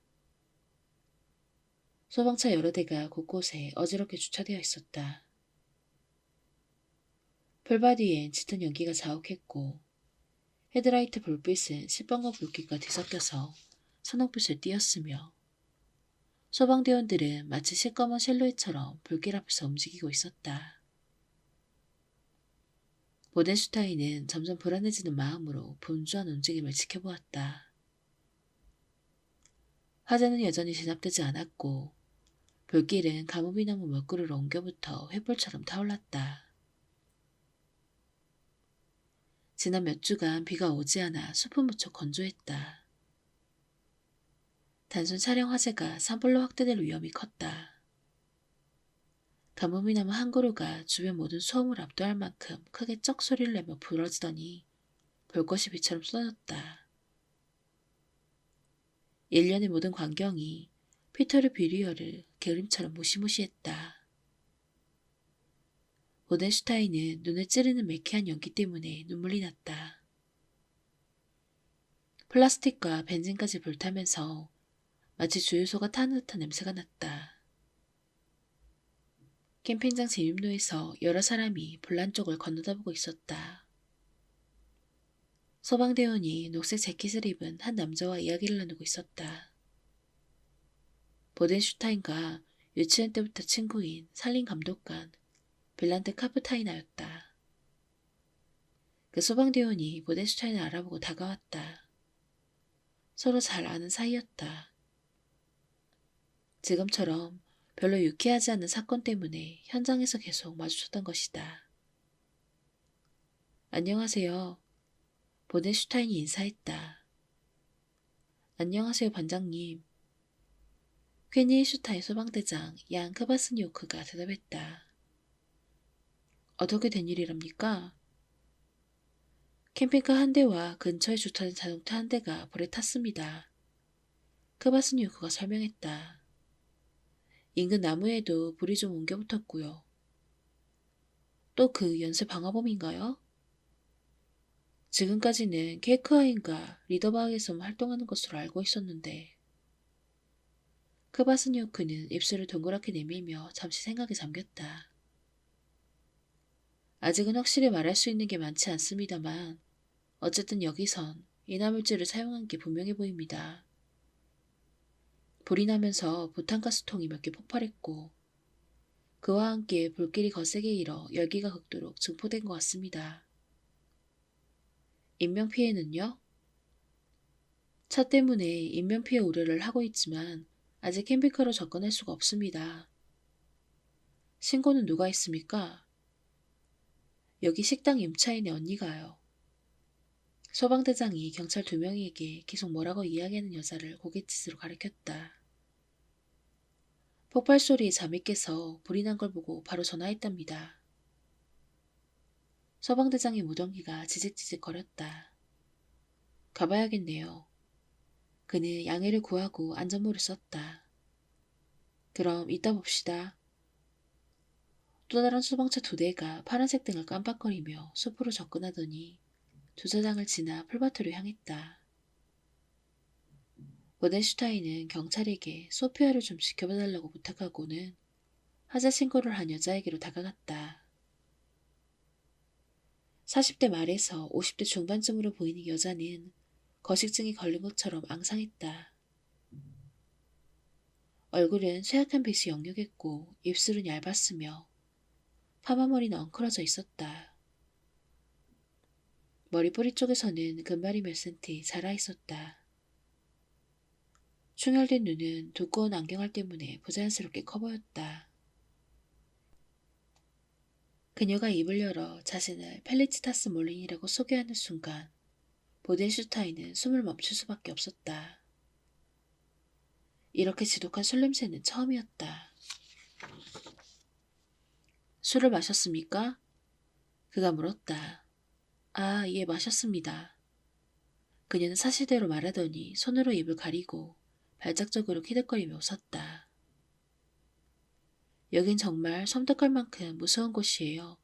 S1: 소방차 여러 대가 곳곳에 어지럽게 주차되어 있었다. 풀바디엔 짙은 연기가 자욱했고 헤드라이트 불빛은 시뻘건 불빛과 뒤섞여서 선홍빛을 띄었으며 소방대원들은 마치 시꺼먼 실루엣처럼 불길 앞에서 움직이고 있었다. 보덴슈타인은 점점 불안해지는 마음으로 분주한 움직임을 지켜보았다. 화재는 여전히 진압되지 않았고 불길은 가무비나무 먹구를 옮겨부터 횃불처럼 타올랐다. 지난 몇 주간 비가 오지 않아 숲은 무척 건조했다. 단순 차량 화재가 산불로 확대될 위험이 컸다. 가뭄이나무 한 그루가 주변 모든 소음을 압도할 만큼 크게 쩍 소리를 내며 부러지더니 불꽃이 비처럼 쏟아졌다. 일련의 모든 광경이 피터르 뷰리어를 게으름처럼 무시무시했다. 보덴슈타인은 눈을 찌르는 매캐한 연기 때문에 눈물이 났다. 플라스틱과 벤진까지 불타면서 마치 주유소가 타는 듯한 냄새가 났다. 캠핑장 진입로에서 여러 사람이 불난 쪽을 건너다보고 있었다. 소방대원이 녹색 재킷을 입은 한 남자와 이야기를 나누고 있었다. 보덴슈타인과 유치원 때부터 친구인 산림감독관 벨란테 카프타이나였다. 그 소방대원이 보덴슈타인을 알아보고 다가왔다. 서로 잘 아는 사이였다. 지금처럼 별로 유쾌하지 않은 사건 때문에 현장에서 계속 마주쳤던 것이다. 안녕하세요. 보덴슈타인이 인사했다. 안녕하세요, 반장님. 퀘니슈타인 소방대장 양 크바스니오크가 대답했다. 어떻게 된 일이랍니까? 캠핑카 한 대와 근처에 주차된 자동차 한 대가 불에 탔습니다. 크바스니오크가 설명했다. 인근 나무에도 불이 좀 옮겨 붙었고요. 또 그 연쇄 방화범인가요? 지금까지는 케이크아인과 리더바흐에서만 활동하는 것으로 알고 있었는데 크바스니오크는 입술을 동그랗게 내밀며 잠시 생각에 잠겼다. 아직은 확실히 말할 수 있는 게 많지 않습니다만 어쨌든 여기선 인화물질을 사용한 게 분명해 보입니다. 불이 나면서 부탄가스통이 몇 개 폭발했고 그와 함께 불길이 거세게 일어 열기가 극도록 증폭된 것 같습니다. 인명피해는요? 차 때문에 인명피해 우려를 하고 있지만 아직 캠핑카로 접근할 수가 없습니다. 신고는 누가 했습니까? 여기 식당 임차인의 언니가요. 소방대장이 경찰 2명에게 계속 뭐라고 이야기하는 여자를 고갯짓으로 가리켰다. 폭발 소리에 잠이 깨서 불이 난 걸 보고 바로 전화했답니다. 소방대장의 무전기가 지직지직거렸다. 가봐야겠네요. 그는 양해를 구하고 안전모를 썼다. 그럼 이따 봅시다. 또 다른 소방차 2대가 파란색 등을 깜빡거리며 숲으로 접근하더니 주차장을 지나 풀밭으로 향했다. 보덴슈타인은 경찰에게 소피아를 좀 지켜봐달라고 부탁하고는 화재 신고를 한 여자에게로 다가갔다. 40대 말에서 50대 중반쯤으로 보이는 여자는 거식증이 걸린 것처럼 앙상했다. 얼굴은 쇠약한 빛이 역력했고 입술은 얇았으며 파마머리는 엉클어져 있었다. 머리 뿌리 쪽에서는 금발이 몇 센티 자라 있었다. 충혈된 눈은 두꺼운 안경알 때문에 부자연스럽게 커 보였다. 그녀가 입을 열어 자신을 펠리치타스 몰린이라고 소개하는 순간 보덴슈타인은 숨을 멈출 수밖에 없었다. 이렇게 지독한 술 냄새는 처음이었다. 술을 마셨습니까? 그가 물었다. 아, 예, 마셨습니다. 그녀는 사실대로 말하더니 손으로 입을 가리고 발작적으로 키득거리며 웃었다. 여긴 정말 섬뜩할 만큼 무서운 곳이에요.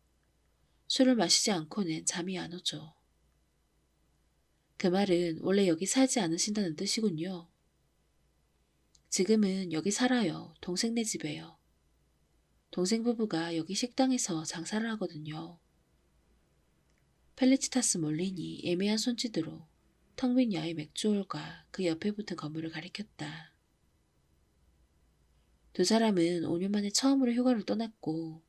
S1: 술을 마시지 않고는 잠이 안 오죠. 그 말은 원래 여기 살지 않으신다는 뜻이군요. 지금은 여기 살아요. 동생네 집에요. 동생 부부가 여기 식당에서 장사를 하거든요. 펠리치타스 몰린이 애매한 손짓으로 텅 빈 야외 맥주홀과 그 옆에 붙은 건물을 가리켰다. 2사람은 5년 만에 처음으로 휴가를 떠났고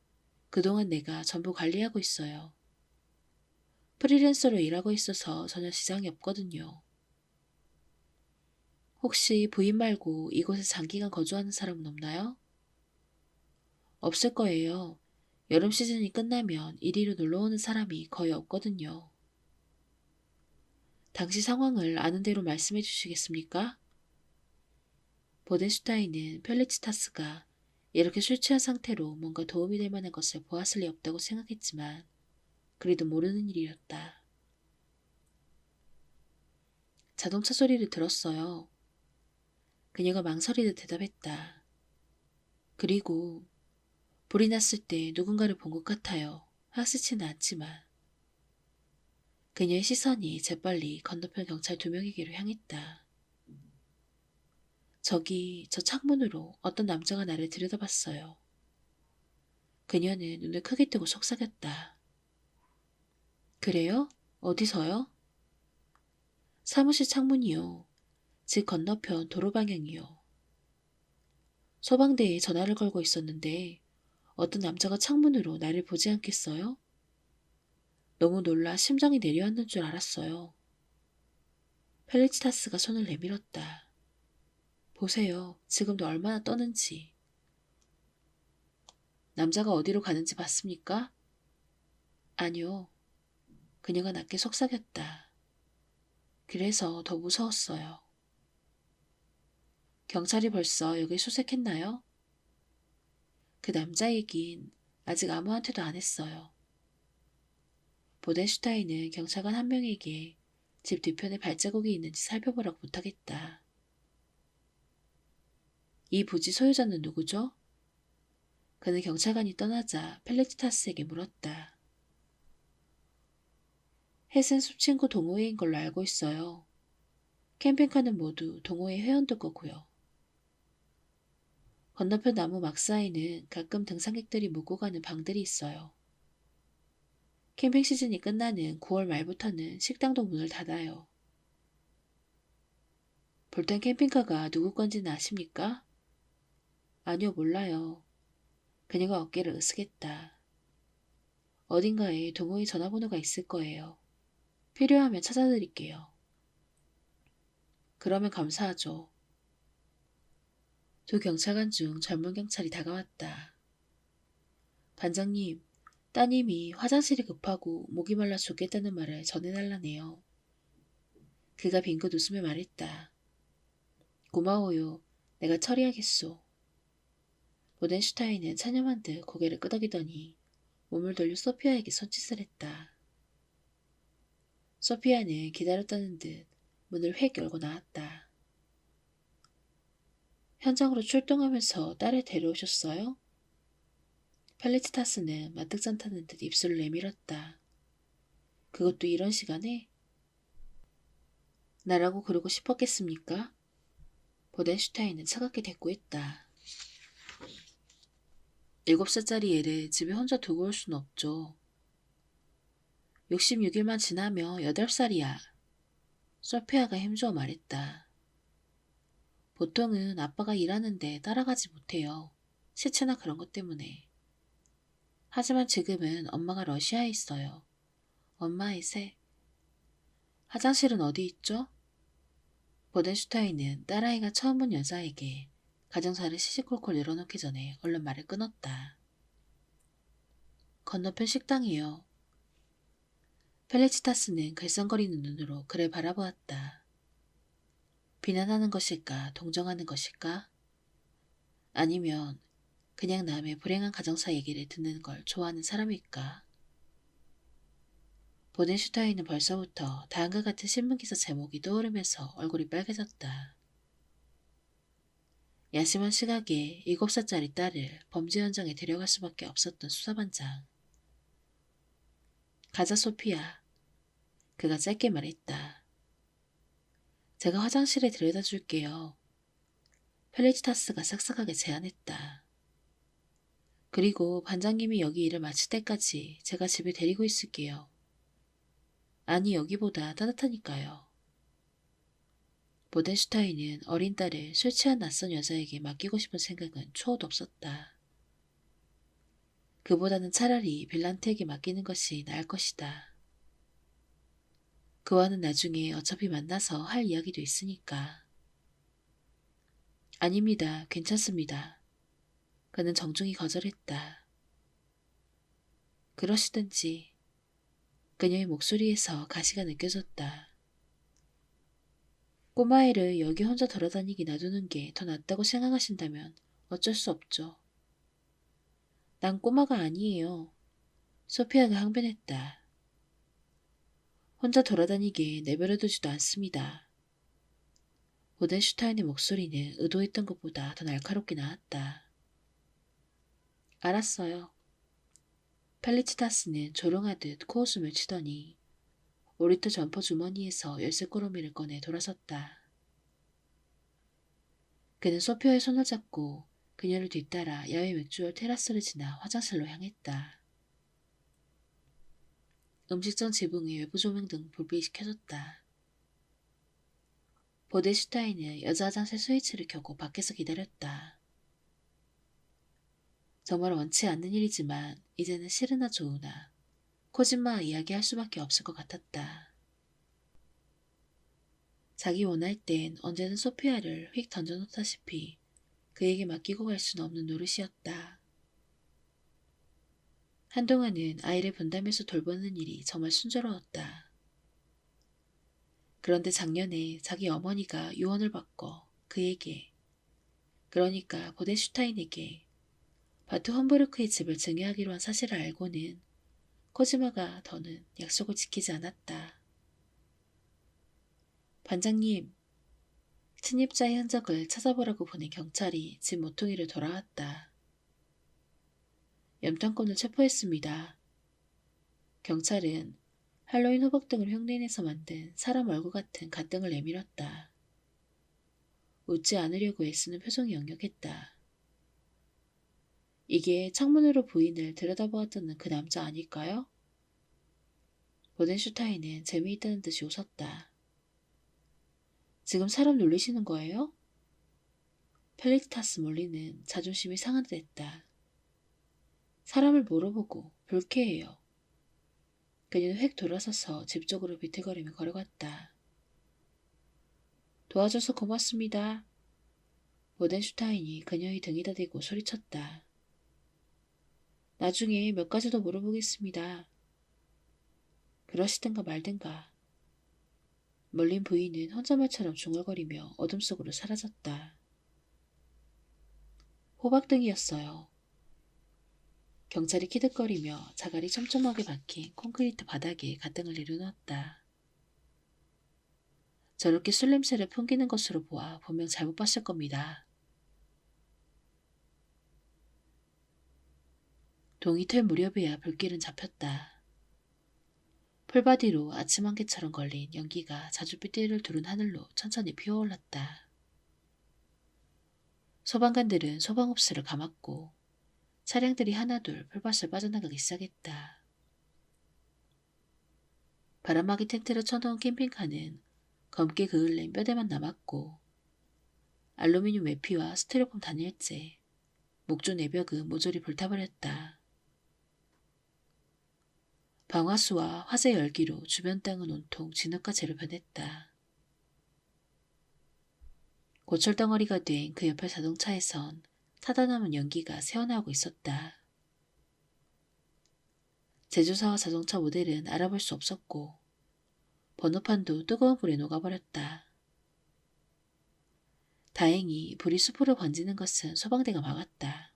S1: 그동안 내가 전부 관리하고 있어요. 프리랜서로 일하고 있어서 전혀 지장이 없거든요. 혹시 부인 말고 이곳에 장기간 거주하는 사람은 없나요? 없을 거예요. 여름 시즌이 끝나면 이리로 놀러 오는 사람이 거의 없거든요. 당시 상황을 아는 대로 말씀해 주시겠습니까? 보덴슈타인은 펠리치타스가 이렇게 술 취한 상태로 뭔가 도움이 될 만한 것을 보았을 리 없다고 생각했지만 그래도 모르는 일이었다. 자동차 소리를 들었어요. 그녀가 망설이듯 대답했다. 그리고 불이 났을 때 누군가를 본 것 같아요. 확실치는 않지만. 그녀의 시선이 재빨리 건너편 경찰 2명에게로 향했다. 저기 저 창문으로 어떤 남자가 나를 들여다봤어요. 그녀는 눈을 크게 뜨고 속삭였다. 그래요? 어디서요? 사무실 창문이요. 집 건너편 도로 방향이요. 소방대에 전화를 걸고 있었는데 어떤 남자가 창문으로 나를 보지 않겠어요? 너무 놀라 심장이 내려앉는 줄 알았어요. 펠리치타스가 손을 내밀었다. 보세요. 지금도 얼마나 떠는지. 남자가 어디로 가는지 봤습니까? 아니요. 그녀가 낮게 속삭였다. 그래서 더 무서웠어요. 경찰이 벌써 여길 수색했나요? 그 남자 얘긴 아직 아무한테도 안 했어요. 보덴슈타인은 경찰관 1명에게 집 뒤편에 발자국이 있는지 살펴보라고 부탁했다. 이 부지 소유자는 누구죠? 그는 경찰관이 떠나자 펠리치타스에게 물었다. 햇은 숲친구 동호회인 걸로 알고 있어요. 캠핑카는 모두 동호회 회원들 거고요. 건너편 나무 막사에는 가끔 등산객들이 묵고 가는 방들이 있어요. 캠핑 시즌이 끝나는 9월 말부터는 식당도 문을 닫아요. 볼턴 캠핑카가 누구 건지는 아십니까? 아니요, 몰라요. 그녀가 어깨를 으스겠다. 어딘가에 동호회 전화번호가 있을 거예요. 필요하면 찾아드릴게요. 그러면 감사하죠. 두 경찰관 중 젊은 경찰이 다가왔다. 반장님, 따님이 화장실이 급하고 목이 말라 죽겠다는 말을 전해달라네요. 그가 빙긋 웃으며 말했다. 고마워요. 내가 처리하겠소. 보덴슈타인은 차념한 듯 고개를 끄덕이더니 몸을 돌려 소피아에게 손짓을 했다. 소피아는 기다렸다는 듯 문을 획 열고 나왔다. 현장으로 출동하면서 딸을 데려오셨어요? 펠리치타스는 마뜩잔 타는 듯 입술을 내밀었다. 그것도 이런 시간에? 나라고 그러고 싶었겠습니까? 보덴슈타인은 차갑게 대꾸했다. 7살짜리 애를 집에 혼자 두고 올 수는 없죠. 66일만 지나며 8살이야. 소피아가 힘주어 말했다. 보통은 아빠가 일하는데 따라가지 못해요. 시체나 그런 것 때문에. 하지만 지금은 엄마가 러시아에 있어요. 엄마의 새. 화장실은 어디 있죠? 보덴슈타인은 딸아이가 처음 본 여자에게 가정사를 시시콜콜 열어놓기 전에 얼른 말을 끊었다. 건너편 식당이요. 펠리치타스는 글썽거리는 눈으로 그를 바라보았다. 비난하는 것일까, 동정하는 것일까? 아니면 그냥 남의 불행한 가정사 얘기를 듣는 걸 좋아하는 사람일까? 보덴슈타인은 벌써부터 다음과 같은 신문기사 제목이 떠오르면서 얼굴이 빨개졌다. 야심한 시각에 7살짜리 딸을 범죄 현장에 데려갈 수밖에 없었던 수사반장. 가자 소피아. 그가 짧게 말했다. 제가 화장실에 데려다 줄게요. 펠리치타스가 싹싹하게 제안했다. 그리고 반장님이 여기 일을 마칠 때까지 제가 집에 데리고 있을게요. 아니 여기보다 따뜻하니까요. 보덴슈타인은 어린 딸을 술 취한 낯선 여자에게 맡기고 싶은 생각은 초도 없었다. 그보다는 차라리 빌란트에게 맡기는 것이 나을 것이다. 그와는 나중에 어차피 만나서 할 이야기도 있으니까. 아닙니다. 괜찮습니다. 그는 정중히 거절했다. 그러시든지. 그녀의 목소리에서 가시가 느껴졌다. 꼬마애를 여기 혼자 돌아다니게 놔두는 게 더 낫다고 생각하신다면 어쩔 수 없죠. 난 꼬마가 아니에요. 소피아가 항변했다. 혼자 돌아다니게 내버려두지도 않습니다. 보덴슈타인의 목소리는 의도했던 것보다 더 날카롭게 나왔다. 알았어요. 펠리치타스는 조롱하듯 코웃음을 치더니 5리터 점퍼 주머니에서 열쇠꾸러미를 꺼내 돌아섰다. 그는 소피아의 손을 잡고 그녀를 뒤따라 야외 맥주홀 테라스를 지나 화장실로 향했다. 음식점 지붕에 외부 조명 등 불빛이 켜졌다. 보덴슈타인은 여자 화장실 스위치를 켜고 밖에서 기다렸다. 정말 원치 않는 일이지만 이제는 싫으나 좋으나 코진마와 이야기할 수밖에 없을 것 같았다. 자기 원할 땐 언제든 소피아를 휙 던져놓다시피 그에게 맡기고 갈 수는 없는 노릇이었다. 한동안은 아이를 분담해서 돌보는 일이 정말 순조로웠다. 그런데 작년에 자기 어머니가 유언을 바꿔 그에게, 그러니까 보덴슈타인에게 바트 험부르크의 집을 증여하기로 한 사실을 알고는 코지마가 더는 약속을 지키지 않았다. 반장님, 침입자의 흔적을 찾아보라고 보낸 경찰이 집 모퉁이를 돌아왔다. 염탐꾼을 체포했습니다. 경찰은 할로윈 호박등을 흉내내서 만든 사람 얼굴 같은 갓등을 내밀었다. 웃지 않으려고 애쓰는 표정이 역력했다. 이게 창문으로 부인을 들여다보았다는 그 남자 아닐까요? 보덴슈타인은 재미있다는 듯이 웃었다. 지금 사람 놀리시는 거예요? 펠리타스 몰리는 자존심이 상한 듯 했다. 사람을 물어보고 불쾌해요. 그녀는 획 돌아서서 집 쪽으로 비틀거리며 걸어갔다. 도와줘서 고맙습니다. 보덴슈타인이 그녀의 등에다 대고 소리쳤다. 나중에 몇 가지 더 물어보겠습니다. 그러시든가 말든가. 멀린 부인은 혼잣말처럼 중얼거리며 어둠 속으로 사라졌다. 호박등이었어요. 경찰이 키득거리며 자갈이 촘촘하게 박힌 콘크리트 바닥에 가등을 내려놓았다. 저렇게 술 냄새를 풍기는 것으로 보아 분명 잘못 봤을 겁니다. 동이틀 무렵에야 불길은 잡혔다. 풀바디로 아침 안개처럼 걸린 연기가 자줏빛대를 두른 하늘로 천천히 피어올랐다. 소방관들은 소방호스를 감았고 차량들이 하나둘 풀밭을 빠져나가기 시작했다. 바람막이 텐트를 쳐놓은 캠핑카는 검게 그을린 뼈대만 남았고 알루미늄 외피와 스티로폼 단열재, 목조 내벽은 모조리 불타버렸다. 방화수와 화재 열기로 주변 땅은 온통 진흙가재로 변했다. 고철덩어리가 된 그 옆에 자동차에선 타다 남은 연기가 새어나오고 있었다. 제조사와 자동차 모델은 알아볼 수 없었고 번호판도 뜨거운 불에 녹아버렸다. 다행히 불이 숲으로 번지는 것은 소방대가 막았다.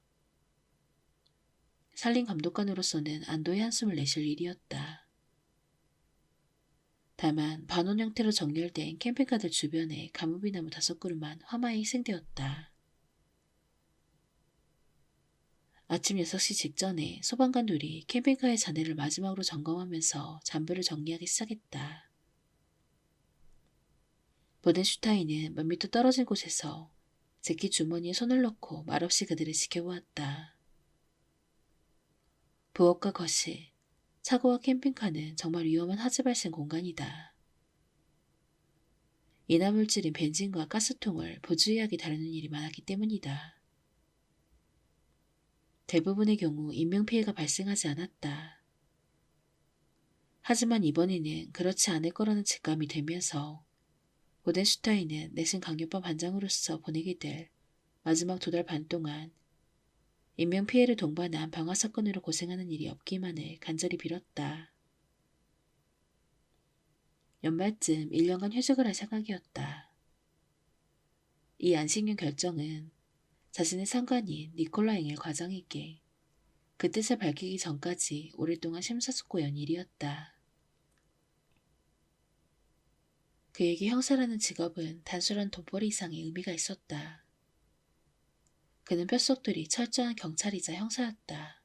S1: 산림 감독관으로서는 안도의 한숨을 내쉴 일이었다. 다만 반원 형태로 정렬된 캠핑카들 주변에 가무비나무 5그루만 화마에 희생되었다. 아침 6시 직전에 소방관들이 캠핑카의 잔해를 마지막으로 점검하면서 잔불을 정리하기 시작했다. 보덴슈타인은 몇 미터 떨어진 곳에서 재킷 주머니에 손을 넣고 말없이 그들을 지켜보았다. 부엌과 거실, 차고와 캠핑카는 정말 위험한 화재 발생 공간이다. 인화물질인 벤진과 가스통을 부주의하게 다루는 일이 많았기 때문이다. 대부분의 경우 인명피해가 발생하지 않았다. 하지만 이번에는 그렇지 않을 거라는 직감이 들면서 보덴슈타인은 내신 강력반 반장으로서 보내게 될 마지막 2달 반 동안 인명피해를 동반한 방화사건으로 고생하는 일이 없기만을 간절히 빌었다. 연말쯤 1년간 휴직을 할 생각이었다. 이 안식년 결정은 자신의 상관인 니콜라 앵엘 과장에게 그 뜻을 밝히기 전까지 오랫동안 심사숙고한 일이었다. 그에게 형사라는 직업은 단순한 돈벌이 이상의 의미가 있었다. 그는 뼛속들이 철저한 경찰이자 형사였다.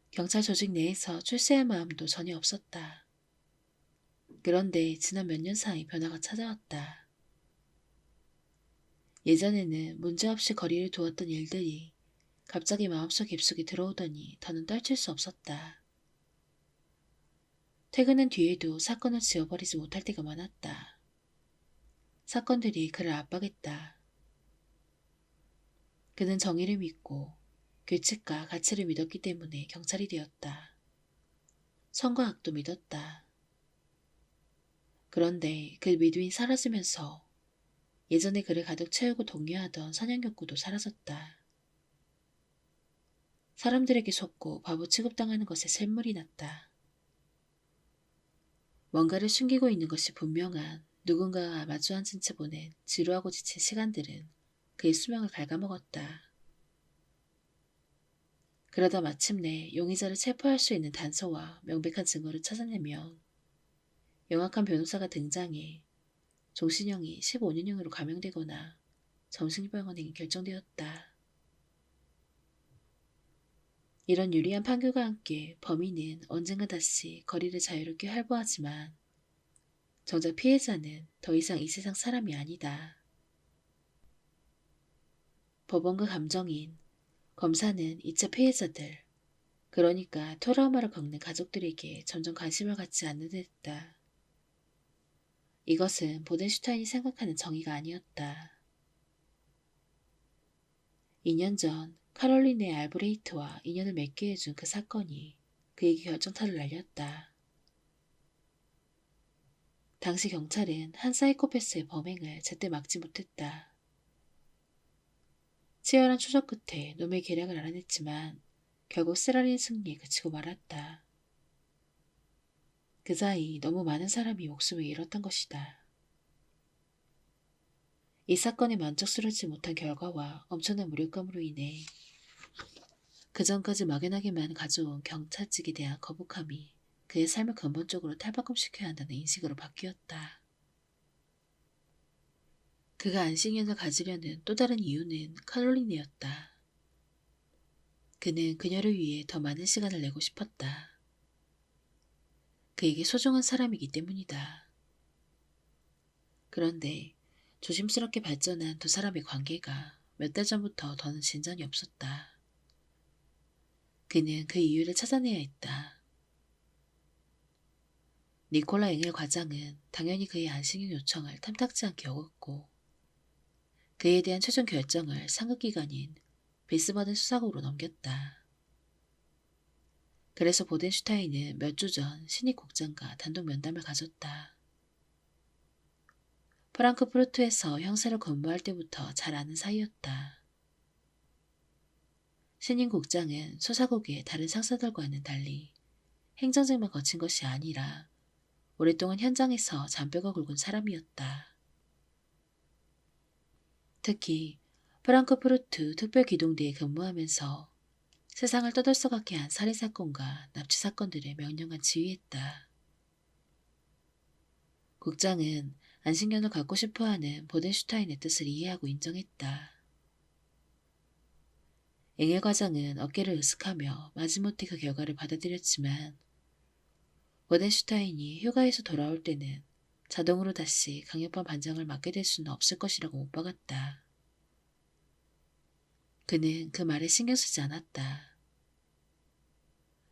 S1: 경찰 조직 내에서 출세할 마음도 전혀 없었다. 그런데 지난 몇 년 사이 변화가 찾아왔다. 예전에는 문제없이 거리를 두었던 일들이 갑자기 마음속 깊숙이 들어오더니 더는 떨칠 수 없었다. 퇴근한 뒤에도 사건을 지워버리지 못할 때가 많았다. 사건들이 그를 압박했다. 그는 정의를 믿고 규칙과 가치를 믿었기 때문에 경찰이 되었다. 선과 악도 믿었다. 그런데 그 믿음이 사라지면서 예전에 그를 가득 채우고 동요하던 사냥 욕구도 사라졌다. 사람들에게 속고 바보 취급당하는 것에 샘물이 났다. 뭔가를 숨기고 있는 것이 분명한 누군가와 마주 앉은 채 보낸 지루하고 지친 시간들은 그의 수명을 갉아먹었다. 그러다 마침내 용의자를 체포할 수 있는 단서와 명백한 증거를 찾아내면 영악한 변호사가 등장해 종신형이 15년형으로 감형되거나 정신병원행이 결정되었다. 이런 유리한 판결과 함께 범인은 언젠가 다시 거리를 자유롭게 활보하지만 정작 피해자는 더 이상 이 세상 사람이 아니다. 법원과 감정인, 검사는 2차 피해자들, 그러니까 트라우마를 겪는 가족들에게 점점 관심을 갖지 않는 듯 했다. 이것은 보덴슈타인이 생각하는 정의가 아니었다. 2년 전 카롤린의 알브레이트와 인연을 맺게 해준 그 사건이 그에게 결정타를 날렸다. 당시 경찰은 한 사이코패스의 범행을 제때 막지 못했다. 치열한 추적 끝에 놈의 계략을 알아냈지만 결국 쓰라린 승리에 그치고 말았다. 그 사이 너무 많은 사람이 목숨을 잃었던 것이다. 이 사건에 만족스럽지 못한 결과와 엄청난 무력감으로 인해 그전까지 막연하게만 가져온 경찰직에 대한 거북함이 그의 삶을 근본적으로 탈바꿈시켜야 한다는 인식으로 바뀌었다. 그가 안식년을 가지려는 또 다른 이유는 카롤린이었다. 그는 그녀를 위해 더 많은 시간을 내고 싶었다. 그에게 소중한 사람이기 때문이다. 그런데 조심스럽게 발전한 두 사람의 관계가 몇 달 전부터 더는 진전이 없었다. 그는 그 이유를 찾아내야 했다. 니콜라 앵겔 과장은 당연히 그의 안식년 요청을 탐탁지 않게 여겼고 그에 대한 최종 결정을 상급기관인 비스바덴 수사국으로 넘겼다. 그래서 보덴슈타인은 몇 주 전 신입 국장과 단독 면담을 가졌다. 프랑크푸르트에서 형사로 근무할 때부터 잘 아는 사이였다. 신임 국장은 수사국의 다른 상사들과는 달리 행정직만 거친 것이 아니라 오랫동안 현장에서 잔뼈가 굵은 사람이었다. 특히 프랑크푸르트 특별기동대에 근무하면서 세상을 떠들썩하게 한 살인사건과 납치사건들을 명령한 지휘했다. 국장은 안식년을 갖고 싶어하는 보덴슈타인의 뜻을 이해하고 인정했다. 앵겔 과장은 어깨를 으쓱하며 마지못해 그 결과를 받아들였지만 보덴슈타인이 휴가에서 돌아올 때는 자동으로 다시 강력반 반장을 맡게 될 수는 없을 것이라고 못 박았다. 그는 그 말에 신경 쓰지 않았다.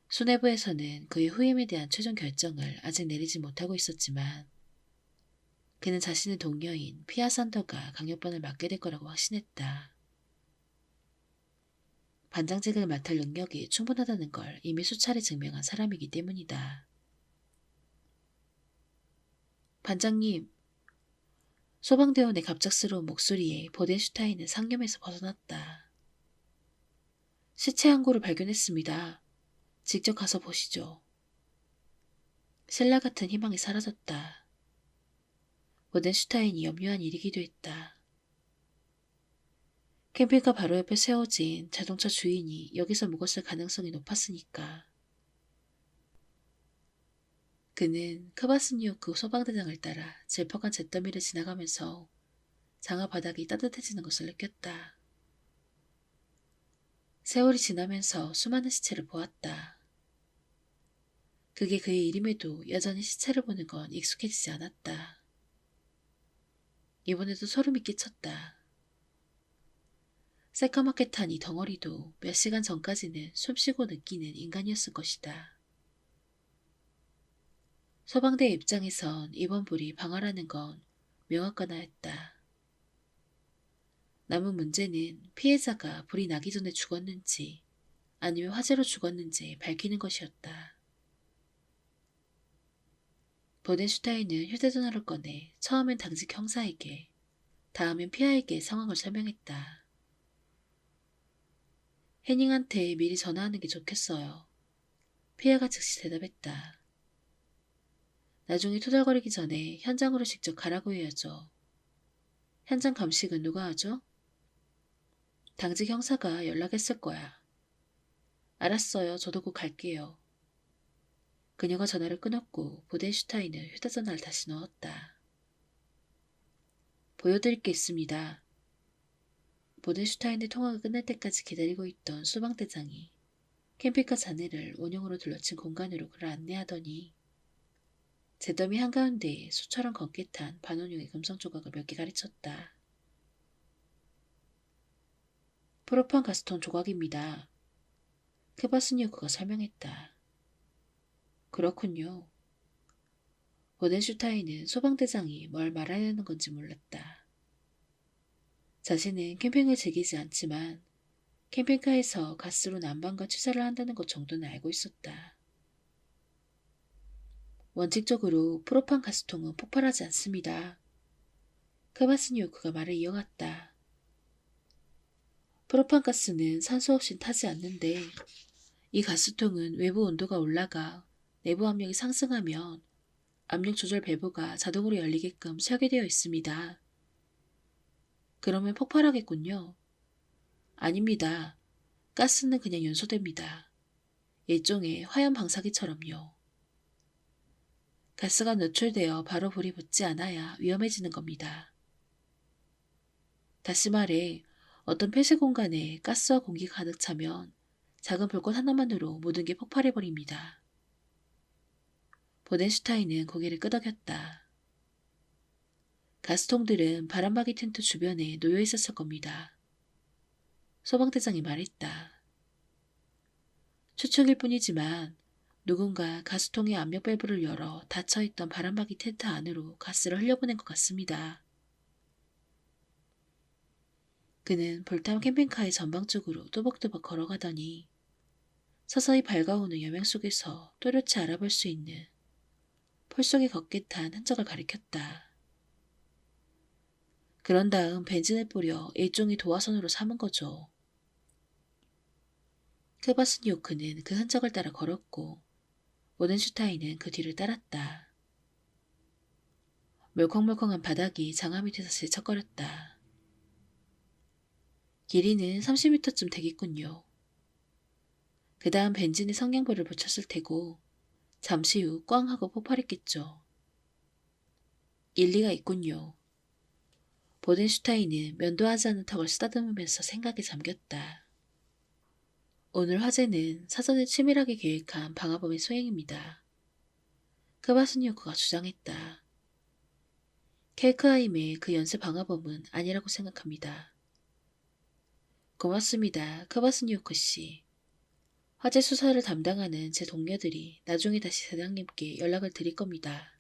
S1: 수뇌부에서는 그의 후임에 대한 최종 결정을 아직 내리지 못하고 있었지만 그는 자신의 동료인 피아 산더가 강력반을 맡게 될 거라고 확신했다. 반장직을 맡을 능력이 충분하다는 걸 이미 수차례 증명한 사람이기 때문이다. 반장님, 소방대원의 갑작스러운 목소리에 보덴슈타인은 상념에서 벗어났다. 시체 한 구를 발견했습니다. 직접 가서 보시죠. 신라 같은 희망이 사라졌다. 보덴슈타인이 염려한 일이기도 했다. 캠핑카 바로 옆에 세워진 자동차 주인이 여기서 묵었을 가능성이 높았으니까. 그는 크바스니오크 소방대장을 따라 질퍽한 잿더미를 지나가면서 장화 바닥이 따뜻해지는 것을 느꼈다. 세월이 지나면서 수많은 시체를 보았다. 그게 그의 일임에도 여전히 시체를 보는 건 익숙해지지 않았다. 이번에도 소름이 끼쳤다. 새까맣게 탄 이 덩어리도 몇 시간 전까지는 숨쉬고 느끼는 인간이었을 것이다. 소방대의 입장에선 이번 불이 방화라는 건 명확하나였다. 남은 문제는 피해자가 불이 나기 전에 죽었는지 아니면 화재로 죽었는지 밝히는 것이었다. 보덴슈타인은 휴대전화를 꺼내 처음엔 당직 형사에게, 다음엔 피아에게 상황을 설명했다. 해닝한테 미리 전화하는 게 좋겠어요. 피아가 즉시 대답했다. 나중에 투덜거리기 전에 현장으로 직접 가라고 해야죠. 현장 감식은 누가 하죠? 당직 형사가 연락했을 거야. 알았어요. 저도 곧 갈게요. 그녀가 전화를 끊었고 보덴슈타인은 휴대전화를 다시 넣었다. 보여드릴 게 있습니다. 보덴슈타인의 통화가 끝날 때까지 기다리고 있던 수방대장이 캠핑카 잔해를 원형으로 둘러친 공간으로 그를 안내하더니 잿더미 한가운데에 수처럼 검게 탄 반원형의 금성 조각을 몇 개 가르쳤다. 프로판 가스톤 조각입니다. 크바스니오크가 설명했다. 그렇군요. 보덴슈타인은 소방대장이 뭘 말하려는 건지 몰랐다. 자신은 캠핑을 즐기지 않지만 캠핑카에서 가스로 난방과 취사를 한다는 것 정도는 알고 있었다. 원칙적으로 프로판 가스통은 폭발하지 않습니다. 크바스니오크가 말을 이어갔다. 프로판 가스는 산소 없인 타지 않는데 이 가스통은 외부 온도가 올라가 내부 압력이 상승하면 압력 조절 밸브가 자동으로 열리게끔 설계되어 있습니다. 그러면 폭발하겠군요. 아닙니다. 가스는 그냥 연소됩니다. 일종의 화염 방사기처럼요. 가스가 노출되어 바로 불이 붙지 않아야 위험해지는 겁니다. 다시 말해 어떤 폐쇄 공간에 가스와 공기가 가득 차면 작은 불꽃 하나만으로 모든 게 폭발해버립니다. 보덴슈타인은 고개를 끄덕였다. 가스통들은 바람막이 텐트 주변에 놓여 있었을 겁니다. 소방대장이 말했다. 추측일 뿐이지만 누군가 가스통의 압력 밸브를 열어 닫혀있던 바람막이 텐트 안으로 가스를 흘려보낸 것 같습니다. 그는 불타온 캠핑카의 전방 쪽으로 또박또박 걸어가더니 서서히 밝아오는 여명 속에서 또렷이 알아볼 수 있는 풀 속에 걷게 탄 흔적을 가리켰다. 그런 다음 벤진을 뿌려 일종의 도화선으로 삼은 거죠. 크바스니오크는 그 흔적을 따라 걸었고 오덴슈타인은 그 뒤를 따랐다. 멀컹멀컹한 바닥이 장화 밑에서 질척거렸다. 길이는 30m쯤 되겠군요. 그 다음 벤진에 성냥불을 붙였을 테고 잠시 후 꽝 하고 폭발했겠죠. 일리가 있군요. 보덴슈타인은 면도하지 않은 턱을 쓰다듬으면서 생각에 잠겼다. 오늘 화재는 사전에 치밀하게 계획한 방화범의 소행입니다. 크바스니오크가 주장했다. 켈크하임의 그 연쇄 방화범은 아니라고 생각합니다. 고맙습니다, 크바스니오크 씨. 화재 수사를 담당하는 제 동료들이 나중에 다시 대장님께 연락을 드릴 겁니다.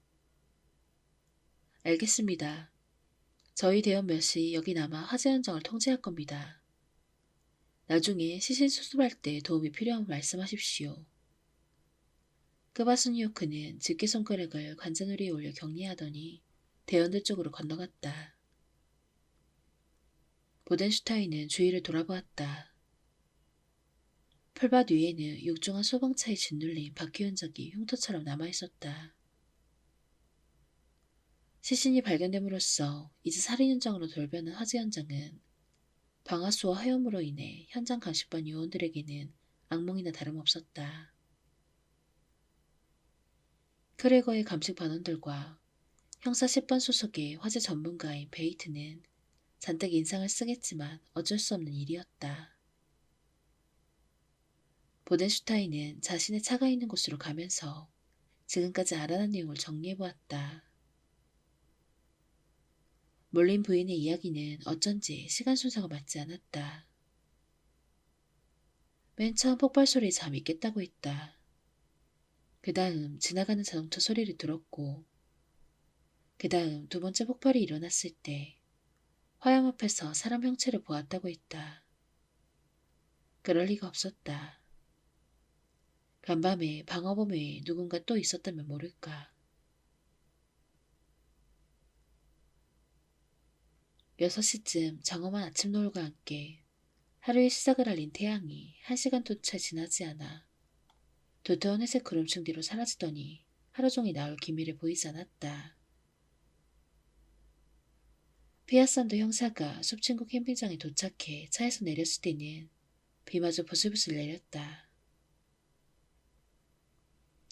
S1: 알겠습니다. 저희 대원 몇이 여기 남아 화재 현장을 통제할 겁니다. 나중에 시신 수습할 때 도움이 필요하면 말씀하십시오. 크바스니오크는 집게손가락을 관자놀이에 올려 격리하더니 대원들 쪽으로 건너갔다. 보덴슈타인은 주위를 돌아보았다. 풀밭 위에는 육중한 소방차에 짓눌린 바퀴 흔적이 흉터처럼 남아있었다. 시신이 발견됨으로써 이제 살인 현장으로 돌변한 화재 현장은 방화수와 화염으로 인해 현장 감식반 요원들에게는 악몽이나 다름없었다. 크레거의 감식 반원들과 형사 10반 소속의 화재 전문가인 베이트는 잔뜩 인상을 쓰겠지만 어쩔 수 없는 일이었다. 보덴슈타인은 자신의 차가 있는 곳으로 가면서 지금까지 알아낸 내용을 정리해보았다. 몰린 부인의 이야기는 어쩐지 시간 순서가 맞지 않았다. 맨 처음 폭발 소리에 잠이 깼다고 했다. 그 다음 지나가는 자동차 소리를 들었고 그 다음 두 번째 폭발이 일어났을 때 화염 앞에서 사람 형체를 보았다고 했다. 그럴 리가 없었다. 간밤에 방어범 외에 누군가 또 있었다면 모를까. 6시쯤 장엄한 아침 노을과 함께 하루의 시작을 알린 태양이 1시간도 채 지나지 않아 두터운 회색 구름층 뒤로 사라지더니 하루 종일 나올 기미를 보이지 않았다. 피아산도 형사가 숲친구 캠핑장에 도착해 차에서 내렸을 때는 비마저 부슬부슬 내렸다.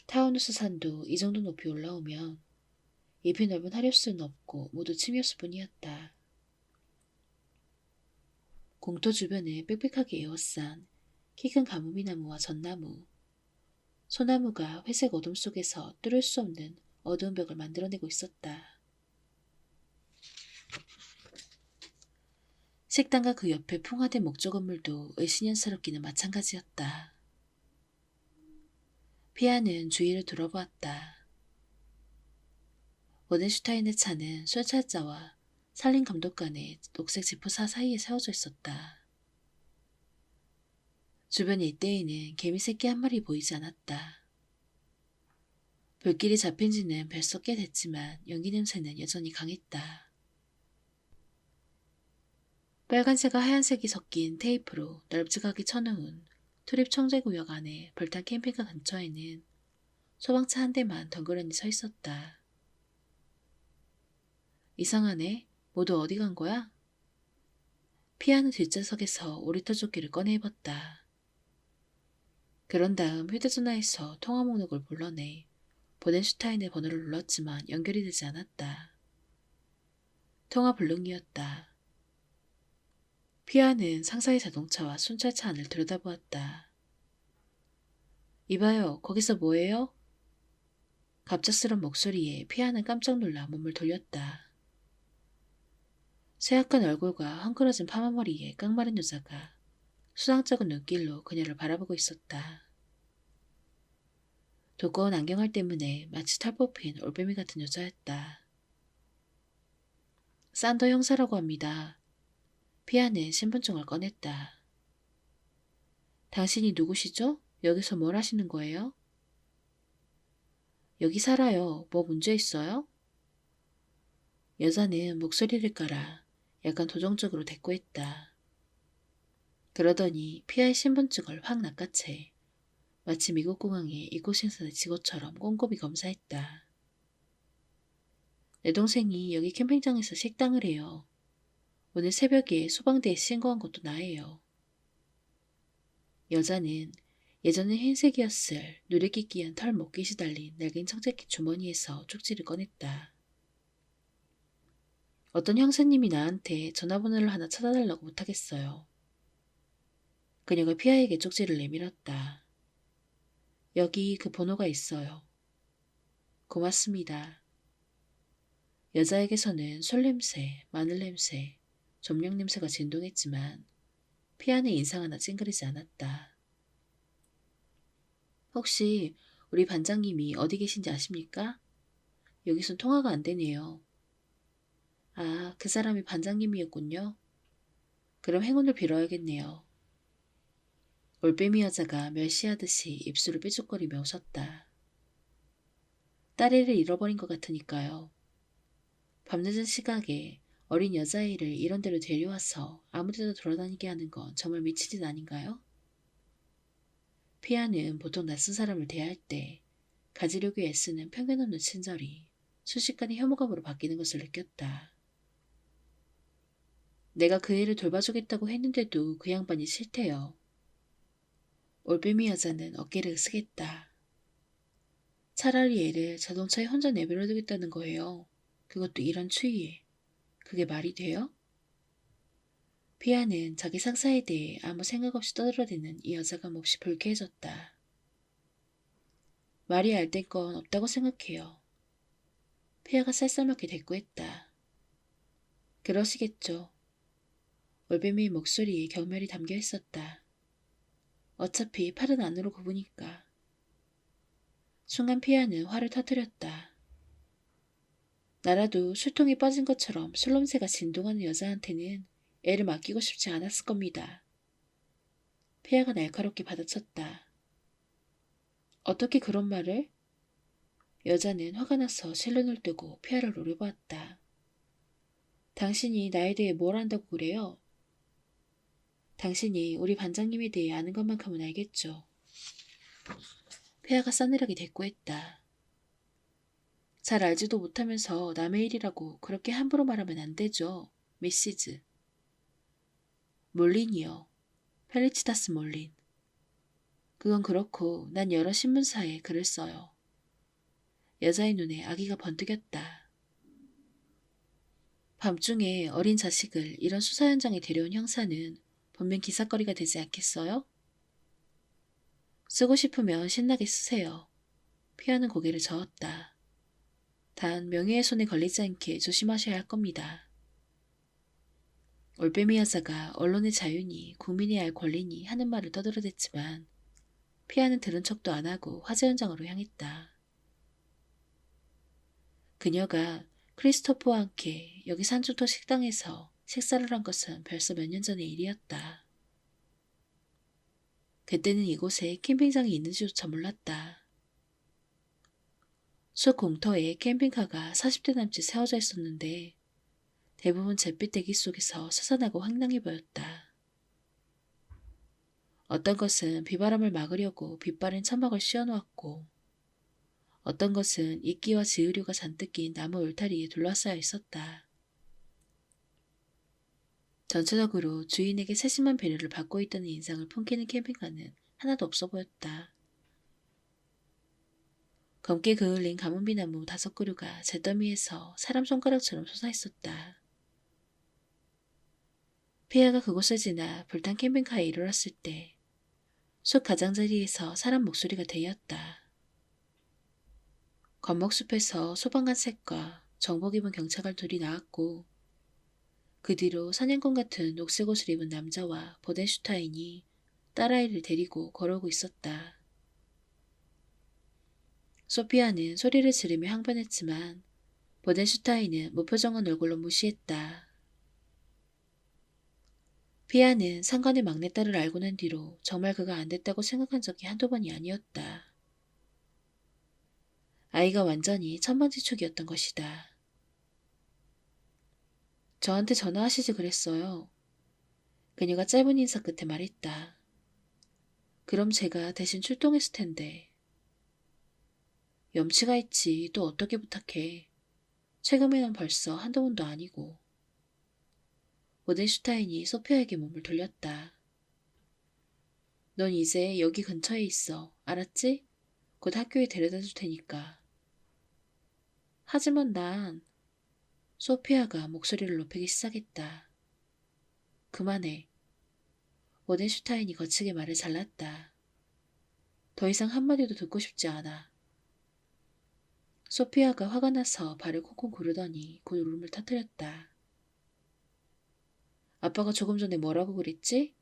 S1: 타우누스 산도 이 정도 높이 올라오면 잎이 넓은 하류수는 없고 모두 침이었을 뿐이었다. 공터 주변에 빽빽하게 에워싼 키 큰 가무비나무와 전나무, 소나무가 회색 어둠 속에서 뚫을 수 없는 어두운 벽을 만들어내고 있었다. 식당과 그 옆에 풍화된 목조 건물도 을씨년스럽기는 마찬가지였다. 피아는 주위를 둘러보았다. 워덴슈타인의 차는 순찰자와 산림 감독관의 녹색 지프사 사이에 세워져 있었다. 주변 일대에는 개미 새끼 한 마리 보이지 않았다. 불길이 잡힌 지는 벌써 꽤 됐지만 연기 냄새는 여전히 강했다. 빨간색과 하얀색이 섞인 테이프로 널찍하게 쳐놓은 투립 청제구역 안에 불탄 캠핑카 근처에는 소방차 한 대만 덩그러니 서 있었다. 이상하네. 모두 어디 간 거야? 피아노 뒷좌석에서 오리터 조끼를 꺼내 입었다. 그런 다음 휴대전화에서 통화 목록을 불러내 보넨슈타인의 번호를 눌렀지만 연결이 되지 않았다. 통화 불능이었다. 피아는 상사의 자동차와 순찰차 안을 들여다보았다. 이봐요, 거기서 뭐해요? 갑작스런 목소리에 피아는 깜짝 놀라 몸을 돌렸다. 쇠약한 얼굴과 헝클어진 파마머리에 깡마른 여자가 수상쩍은 눈길로 그녀를 바라보고 있었다. 두꺼운 안경알 때문에 마치 털 뽑힌 올빼미 같은 여자였다. 산더 형사라고 합니다. 피아는 신분증을 꺼냈다. 당신이 누구시죠? 여기서 뭘 하시는 거예요? 여기 살아요. 뭐 문제 있어요? 여자는 목소리를 깔아 약간 도정적으로 대꾸했다. 그러더니 피아의 신분증을 확 낚아채 마치 미국 공항의 입국심사 직원처럼 꼼꼼히 검사했다. 내 동생이 여기 캠핑장에서 식당을 해요. 오늘 새벽에 소방대에 신고한 것도 나예요. 여자는 예전엔 흰색이었을 누리끼끼한 털 목깃이 달린 낡은 청재기 주머니에서 쪽지를 꺼냈다. 어떤 형사님이 나한테 전화번호를 하나 찾아달라고 부탁했어요. 그녀가 피아에게 쪽지를 내밀었다. 여기 그 번호가 있어요. 고맙습니다. 여자에게서는 술 냄새, 마늘 냄새, 점령 냄새가 진동했지만 피아는 인상 하나 찡그리지 않았다. 혹시 우리 반장님이 어디 계신지 아십니까? 여기선 통화가 안 되네요. 아, 그 사람이 반장님이었군요. 그럼 행운을 빌어야겠네요. 올빼미 여자가 멸시하듯이 입술을 삐죽거리며 웃었다. 딸애를 잃어버린 것 같으니까요. 밤늦은 시각에 어린 여자아이를 이런 데로 데려와서 아무데나 돌아다니게 하는 건 정말 미친 짓 아닌가요? 피아는 보통 낯선 사람을 대할 때 가지려고 애쓰는 편견 없는 친절이 순식간에 혐오감으로 바뀌는 것을 느꼈다. 내가 그 애를 돌봐주겠다고 했는데도 그 양반이 싫대요. 올빼미 여자는 어깨를 으쓱했다. 차라리 애를 자동차에 혼자 내버려두겠다는 거예요. 그것도 이런 추위에. 그게 말이 돼요? 피아는 자기 상사에 대해 아무 생각 없이 떠들어대는 이 여자가 몹시 불쾌해졌다. 말이 알될 건 없다고 생각해요. 피아가 쌀쌀맞게 대꾸했다. 그러시겠죠. 올빼미의 목소리에 경멸이 담겨 있었다. 어차피 팔은 안으로 굽으니까. 순간 피아는 화를 터뜨렸다. 나라도 술통에 빠진 것처럼 술냄새가 진동하는 여자한테는 애를 맡기고 싶지 않았을 겁니다. 피아가 날카롭게 받아쳤다. 어떻게 그런 말을? 여자는 화가 나서 실눈을 뜨고 피아를 노려보았다. 당신이 나에 대해 뭘 안다고 그래요? 당신이 우리 반장님에 대해 아는 것만큼은 알겠죠. 피아가 싸늘하게 대꾸했다. 잘 알지도 못하면서 남의 일이라고 그렇게 함부로 말하면 안 되죠, 미시즈. 몰린이요. 펠리치다스 몰린. 그건 그렇고 난 여러 신문사에 글을 써요. 여자의 눈에 아기가 번뜩였다. 밤중에 어린 자식을 이런 수사 현장에 데려온 형사는 분명 기사거리가 되지 않겠어요? 쓰고 싶으면 신나게 쓰세요. 피아는 고개를 저었다. 단 명예의 손에 걸리지 않게 조심하셔야 할 겁니다. 올빼미 여자가 언론의 자유니 국민이 알 권리니 하는 말을 떠들어댔지만 피아는 들은 척도 안 하고 화재 현장으로 향했다. 그녀가 크리스토퍼와 함께 여기 산주토 식당에서 식사를 한 것은 벌써 몇 년 전의 일이었다. 그때는 이곳에 캠핑장이 있는지조차 몰랐다. 숲 공터에 캠핑카가 40대 남짓 세워져 있었는데 대부분 잿빛 대기 속에서 스산하고 황량해 보였다. 어떤 것은 비바람을 막으려고 빛바랜 천막을 씌워놓았고 어떤 것은 이끼와 지으류가 잔뜩 낀 나무 울타리에 둘러싸여 있었다. 전체적으로 주인에게 세심한 배려를 받고 있다는 인상을 풍기는 캠핑카는 하나도 없어 보였다. 검게 그을린 가문비나무 5그루가 잿더미에서 사람 손가락처럼 솟아있었다. 피아가 그곳을 지나 불탄 캠핑카에 이르렀을 때 숲 가장자리에서 사람 목소리가 들렸다. 검목숲에서 소방관색과 정복 입은 경찰관 둘이 나왔고 그 뒤로 사냥꾼 같은 녹색 옷을 입은 남자와 보덴슈타인이 딸아이를 데리고 걸어오고 있었다. 소피아는 소리를 지르며 항변했지만 보덴슈타인은 무표정한 얼굴로 무시했다. 피아는 상관의 막내딸을 알고 난 뒤로 정말 그가 안 됐다고 생각한 적이 한두 번이 아니었다. 아이가 완전히 천방지축이었던 것이다. 저한테 전화하시지 그랬어요. 그녀가 짧은 인사 끝에 말했다. 그럼 제가 대신 출동했을 텐데. 염치가 있지 또 어떻게 부탁해. 최근에는 벌써 한두 번도 아니고. 오덴슈타인이 소피아에게 몸을 돌렸다. 넌 이제 여기 근처에 있어. 알았지? 곧 학교에 데려다 줄 테니까. 하지만 난... 소피아가 목소리를 높이기 시작했다. 그만해. 오덴슈타인이 거치게 말을 잘랐다. 더 이상 한마디도 듣고 싶지 않아. 소피아가 화가 나서 발을 콩콩 구르더니 곧 울음을 터뜨렸다. 아빠가 조금 전에 뭐라고 그랬지?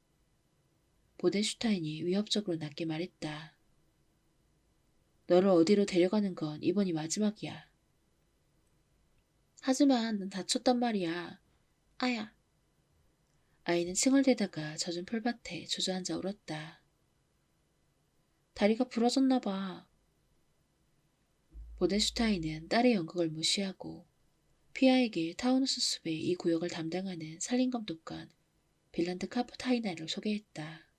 S1: 보덴슈타인이 위협적으로 낮게 말했다. 너를 어디로 데려가는 건 이번이 마지막이야. 하지만 난 다쳤단 말이야. 아야. 아이는 칭얼대다가 젖은 풀밭에 주저앉아 울었다. 다리가 부러졌나 봐. 보덴슈타인은 딸의 연극을 무시하고 피아에게 타우누스 숲의 이 구역을 담당하는 산림감독관 빌란드 카프타이나를 소개했다.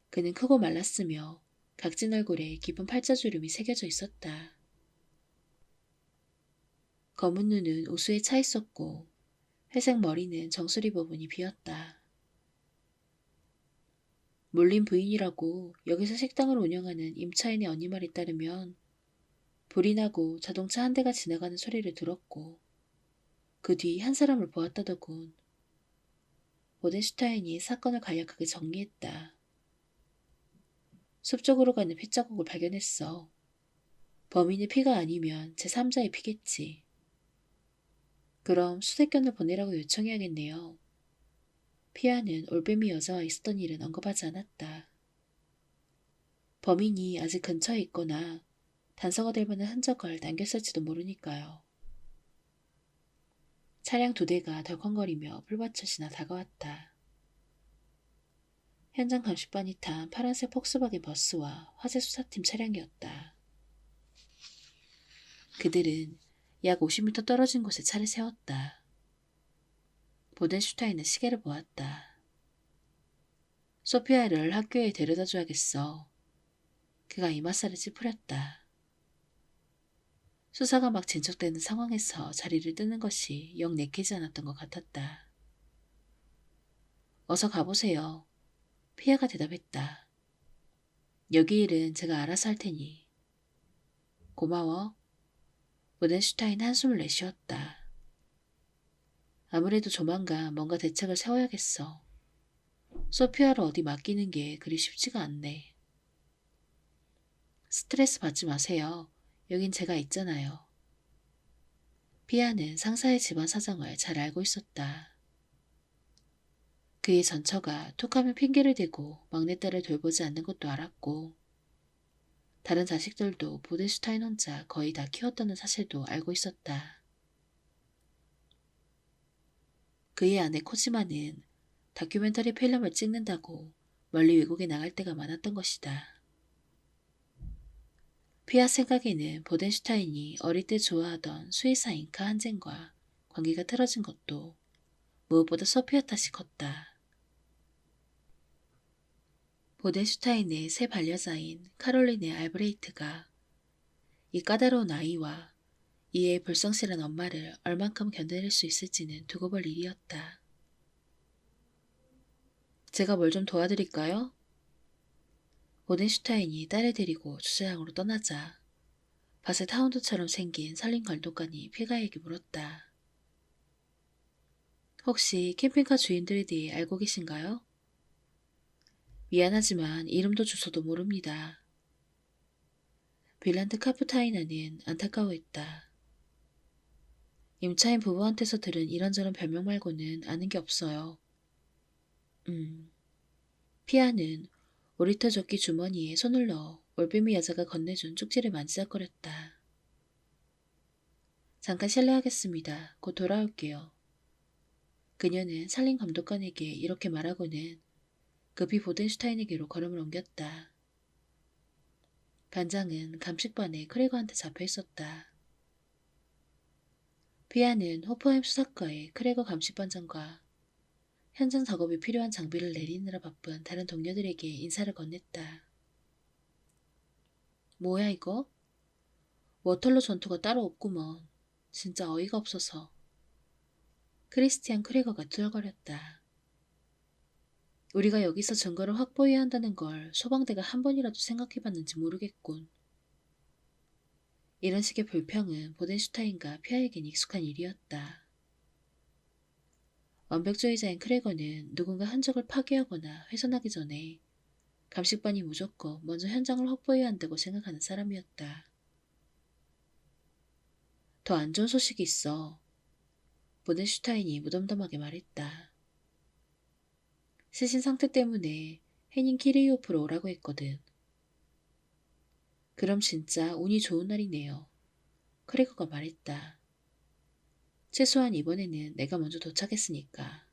S1: 그는 크고 말랐으며 각진 얼굴에 깊은 팔자주름이 새겨져 있었다. 검은 눈은 우수에 차 있었고 회색 머리는 정수리 부분이 비었다. 몰린 부인이라고 여기서 식당을 운영하는 임차인의 언니 말에 따르면 불이 나고 자동차 한 대가 지나가는 소리를 들었고 그 뒤 한 사람을 보았다더군. 보덴슈타인이 사건을 간략하게 정리했다. 숲 쪽으로 가는 핏자국을 발견했어. 범인의 피가 아니면 제3자의 피겠지. 그럼 수색견을 보내라고 요청해야겠네요. 피아는 올빼미 여자와 있었던 일은 언급하지 않았다. 범인이 아직 근처에 있거나 단서가 될 만한 흔적을 남겼을지도 모르니까요. 차량 2대가 덜컹거리며 풀밭을 지나 다가왔다. 현장 감식반이 탄 파란색 폭스바겐 버스와 화재 수사팀 차량이었다. 그들은 약 50m 떨어진 곳에 차를 세웠다. 보덴슈타인은 시계를 보았다. 소피아를 학교에 데려다 줘야겠어. 그가 이마살을 찌푸렸다. 수사가 막 진척되는 상황에서 자리를 뜨는 것이 영 내키지 않았던 것 같았다. 어서 가보세요. 피아가 대답했다. 여기 일은 제가 알아서 할 테니. 고마워. 보덴슈타인 한숨을 내쉬었다. 아무래도 조만간 뭔가 대책을 세워야겠어. 소피아를 어디 맡기는 게 그리 쉽지가 않네. 스트레스 받지 마세요. 여긴 제가 있잖아요. 피아는 상사의 집안 사정을 잘 알고 있었다. 그의 전처가 툭하면 핑계를 대고 막내딸을 돌보지 않는 것도 알았고 다른 자식들도 보덴슈타인 혼자 거의 다 키웠다는 사실도 알고 있었다. 그의 아내 코지마는 다큐멘터리 필름을 찍는다고 멀리 외국에 나갈 때가 많았던 것이다. 피아 생각에는 보덴슈타인이 어릴 때 좋아하던 스위스 잉카 한 쟁과 관계가 틀어진 것도 무엇보다 소피아 탓이 컸다. 보덴슈타인의 새 반려자인 카롤린의 알브레이트가 이 까다로운 아이와 이의 불성실한 엄마를 얼만큼 견뎌낼 수 있을지는 두고 볼 일이었다. 제가 뭘 좀 도와드릴까요? 보덴슈타인이 딸을 데리고 주차장으로 떠나자 바셋 하운드처럼 생긴 살림 관독관이 피가에게 물었다. 혹시 캠핑카 주인들에 대해 알고 계신가요? 미안하지만 이름도 주소도 모릅니다. 빌란드 카프타이나는 안타까워했다. 임차인 부부한테서 들은 이런저런 별명 말고는 아는 게 없어요. 피아는 오리터 조끼 주머니에 손을 넣어 올빼미 여자가 건네준 쪽지를 만지작거렸다. 잠깐 실례하겠습니다. 곧 돌아올게요. 그녀는 살림 감독관에게 이렇게 말하고는 급히 보덴슈타인에게로 걸음을 옮겼다. 반장은 감식반에 크레거한테 잡혀 있었다. 피아는 호퍼햄 수사과에 크레거 감식반장과 현장 작업이 필요한 장비를 내리느라 바쁜 다른 동료들에게 인사를 건넸다. 뭐야 이거? 워털로 전투가 따로 없구먼. 진짜 어이가 없어서. 크리스티안 크레거가 투덜거렸다. 우리가 여기서 증거를 확보해야 한다는 걸 소방대가 한 번이라도 생각해봤는지 모르겠군. 이런 식의 불평은 보덴슈타인과 피아에겐 익숙한 일이었다. 완벽주의자인 크레거는 누군가 흔적을 파괴하거나 훼손하기 전에 감식반이 무조건 먼저 현장을 확보해야 한다고 생각하는 사람이었다. 더 안 좋은 소식이 있어. 보덴슈타인이 무덤덤하게 말했다. 시신 상태 때문에 헤닝 키리우프로 오라고 했거든. 그럼 진짜 운이 좋은 날이네요. 크레거가 말했다. 최소한 이번에는 내가 먼저 도착했으니까.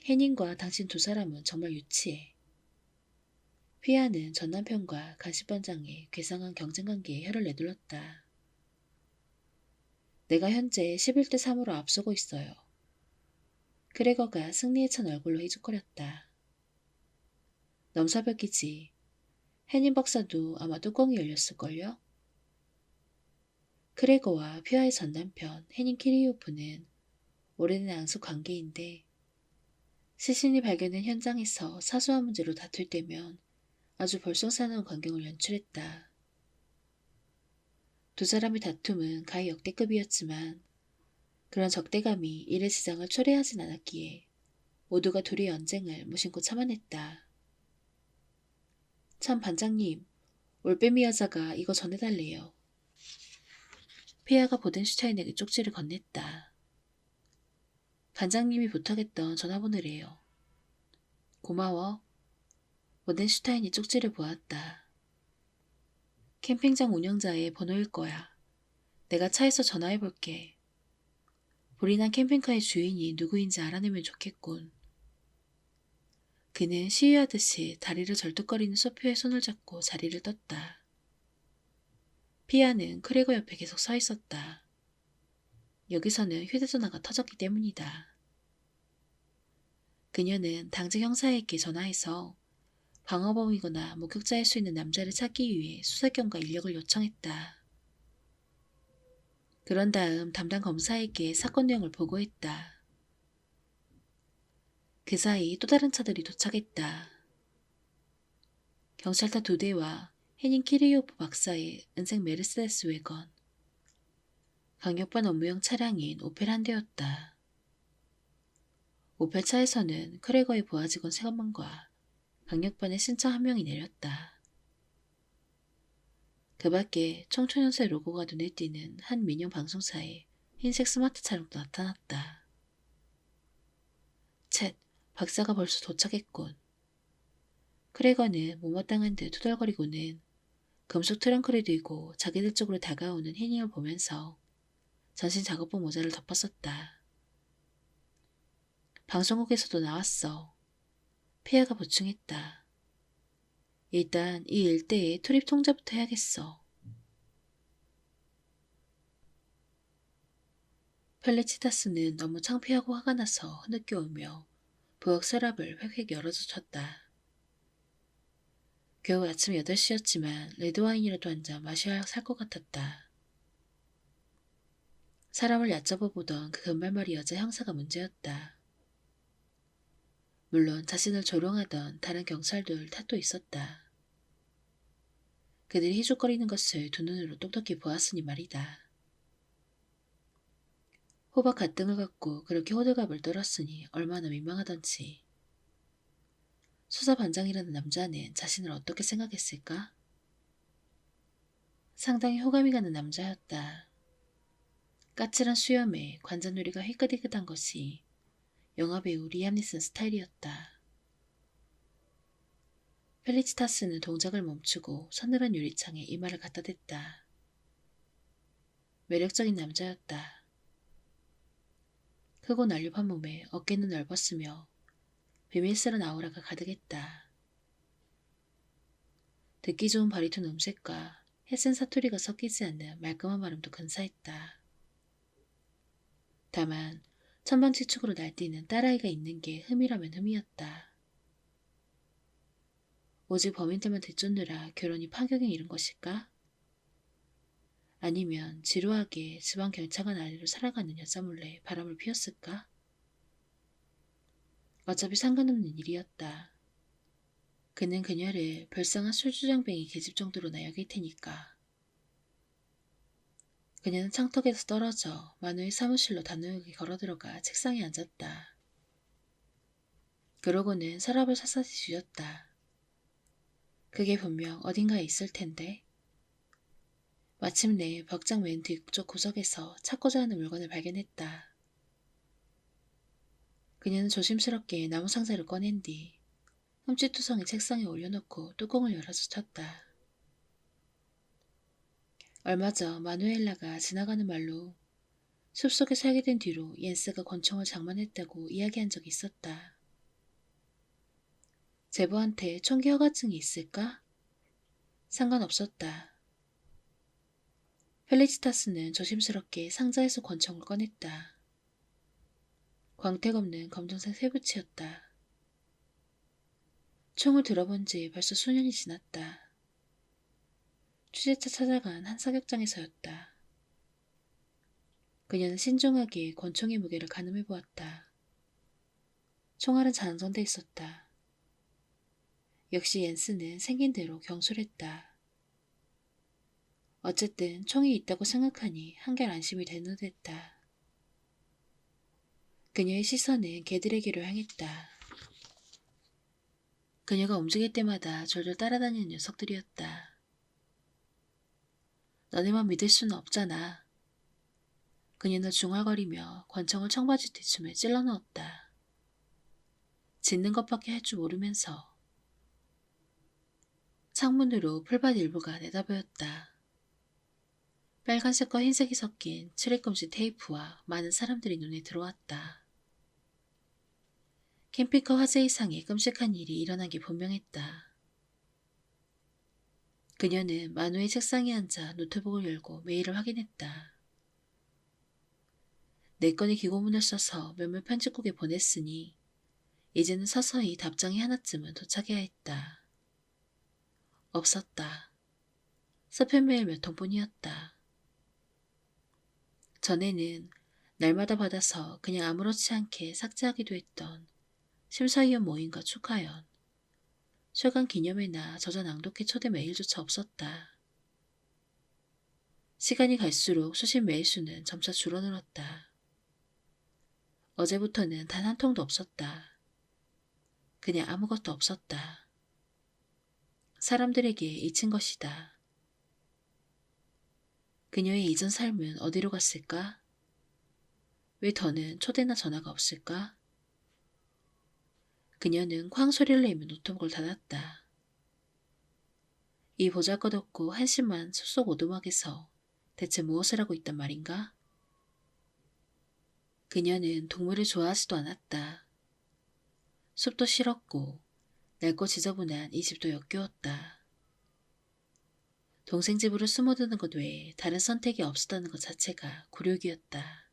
S1: 해닝과 당신 두 사람은 정말 유치해. 피아는 전 남편과 간식반장의 괴상한 경쟁관계에 혀를 내둘렀다. 내가 현재 11대 3으로 앞서고 있어요. 크레거가 승리에 찬 얼굴로 희죽거렸다. 넘사벽이지. 해닝 박사도 아마 뚜껑이 열렸을걸요? 크레거와 피아의 전 남편 해닝 키리오프는 오래된 앙숙 관계인데 시신이 발견된 현장에서 사소한 문제로 다툴 때면 아주 볼썽사나운 광경을 연출했다. 두 사람의 다툼은 가히 역대급이었지만 그런 적대감이 일의 지장을 초래하진 않았기에 모두가 둘의 언쟁을 무심코 참아냈다. 참 반장님, 올빼미 여자가 이거 전해달래요. 피아가 보덴슈타인에게 쪽지를 건넸다. 반장님이 부탁했던 전화번호래요. 고마워. 보덴슈타인이 쪽지를 보았다. 캠핑장 운영자의 번호일 거야. 내가 차에서 전화해볼게. 불이 난 캠핑카의 주인이 누구인지 알아내면 좋겠군. 그는 시위하듯이 다리를 절뚝거리는 소피의 손을 잡고 자리를 떴다. 피아는 크레거 옆에 계속 서 있었다. 여기서는 휴대전화가 터졌기 때문이다. 그녀는 당직 형사에게 전화해서 방어범이거나 목격자일 수 있는 남자를 찾기 위해 수사경과 인력을 요청했다. 그런 다음 담당 검사에게 사건 내용을 보고했다. 그 사이 또 다른 차들이 도착했다. 경찰차 2대와 헤닝 키리오프 박사의 은색 메르세데스 외건, 강력반 업무용 차량인 오펠 한 대였다. 오펠 차에서는 크레거의 부하 직원 3명과 강력반의 신청 1명이 내렸다. 그 밖에 청초년세 로고가 눈에 띄는 한 민영 방송사의 흰색 스마트 차량도 나타났다. 쳇, 박사가 벌써 도착했군. 크레거는 못마땅한 듯 투덜거리고는 금속 트렁크를 들고 자기들 쪽으로 다가오는 해닝을 보면서 전신 작업복 모자를 덮었었다. 방송국에서도 나왔어. 피아가 보충했다. 일단 이 일대의 투립 통제부터 해야겠어. 펠리치타스는 너무 창피하고 화가 나서 흐느껴 울며 부엌 서랍을 획획 열어서 쳤다. 겨우 아침 8시였지만 레드와인이라도 한 잔 마셔야 살 것 같았다. 사람을 얕잡아 보던 그 금발머리 여자 형사가 문제였다. 물론 자신을 조롱하던 다른 경찰들 탓도 있었다. 그들이 희죽거리는 것을 두 눈으로 똑똑히 보았으니 말이다. 호박 가등을 갖고 그렇게 호들갑을 떨었으니 얼마나 민망하던지. 수사반장이라는 남자는 자신을 어떻게 생각했을까? 상당히 호감이 가는 남자였다. 까칠한 수염에 관자놀이가 휘끗휘끗한 것이 영화배우 리암 니슨 스타일이었다. 펠리치타스는 동작을 멈추고 서늘한 유리창에 이마를 갖다 댔다. 매력적인 남자였다. 크고 날렵한 몸에 어깨는 넓었으며 비밀스런 아우라가 가득했다. 듣기 좋은 바리톤 음색과 햇센 사투리가 섞이지 않는 말끔한 발음도 근사했다. 다만 천방지축으로 날뛰는 딸아이가 있는 게 흠이라면 흠이었다. 오직 범인들만 되쫓느라 결혼이 파경에 이른 것일까? 아니면 지루하게 지방경찰관 아래로 살아가는 여자 몰래 바람을 피웠을까? 어차피 상관없는 일이었다. 그는 그녀를 불쌍한 술주정뱅이 계집 정도로나 여길 테니까. 그녀는 창턱에서 떨어져 마누의 사무실로 단호하게 걸어들어가 책상에 앉았다. 그러고는 서랍을 샅샅이 뒤졌다. 그게 분명 어딘가에 있을 텐데. 마침내 벽장 맨 뒤쪽 구석에서 찾고자 하는 물건을 발견했다. 그녀는 조심스럽게 나무 상자를 꺼낸 뒤 흠집투성이 책상에 올려놓고 뚜껑을 열어서 쳤다. 얼마 전 마누엘라가 지나가는 말로 숲속에 살게 된 뒤로 옌스가 권총을 장만했다고 이야기한 적이 있었다. 제보한테 총기 허가증이 있을까? 상관없었다. 펠리치타스는 조심스럽게 상자에서 권총을 꺼냈다. 광택 없는 검정색 쇠붙이였다. 총을 들어본 지 벌써 수년이 지났다. 취재차 찾아간 한 사격장에서였다. 그녀는 신중하게 권총의 무게를 가늠해 보았다. 총알은 장전돼 있었다. 역시 옌스는 생긴 대로 경솔했다. 어쨌든 총이 있다고 생각하니 한결 안심이 되는 듯했다. 그녀의 시선은 개들에게로 향했다. 그녀가 움직일 때마다 졸졸 따라다니는 녀석들이었다. 너네만 믿을 수는 없잖아. 그녀는 중얼거리며 권총을 청바지 뒷춤에 찔러 넣었다. 짖는 것밖에 할 줄 모르면서. 창문으로 풀밭 일부가 내다보였다. 빨간색과 흰색이 섞인 출입금지 테이프와 많은 사람들이 눈에 들어왔다. 캠핑카 화재 이상의 끔찍한 일이 일어난 게 분명했다. 그녀는 마누의 책상에 앉아 노트북을 열고 메일을 확인했다. 4건의 기고문을 써서 몇몇 편집국에 보냈으니 이제는 서서히 답장이 하나쯤은 도착해야 했다. 없었다. 스팸 메일 몇 통뿐이었다. 전에는 날마다 받아서 그냥 아무렇지 않게 삭제하기도 했던 심사위원 모임과 축하연, 출간 기념회나 저자 낭독회 초대 메일조차 없었다. 시간이 갈수록 수신 메일 수는 점차 줄어들었다. 어제부터는 단 한 통도 없었다. 그냥 아무것도 없었다. 사람들에게 잊힌 것이다. 그녀의 이전 삶은 어디로 갔을까? 왜 더는 초대나 전화가 없을까? 그녀는 쾅 소리를 내며 노트북을 닫았다. 이 보잘것없고 한심한 숲속 오두막에서 대체 무엇을 하고 있단 말인가? 그녀는 동물을 좋아하지도 않았다. 숲도 싫었고 낡고 지저분한 이 집도 역겨웠다. 동생 집으로 숨어드는 것 외에 다른 선택이 없었다는 것 자체가 굴욕이었다.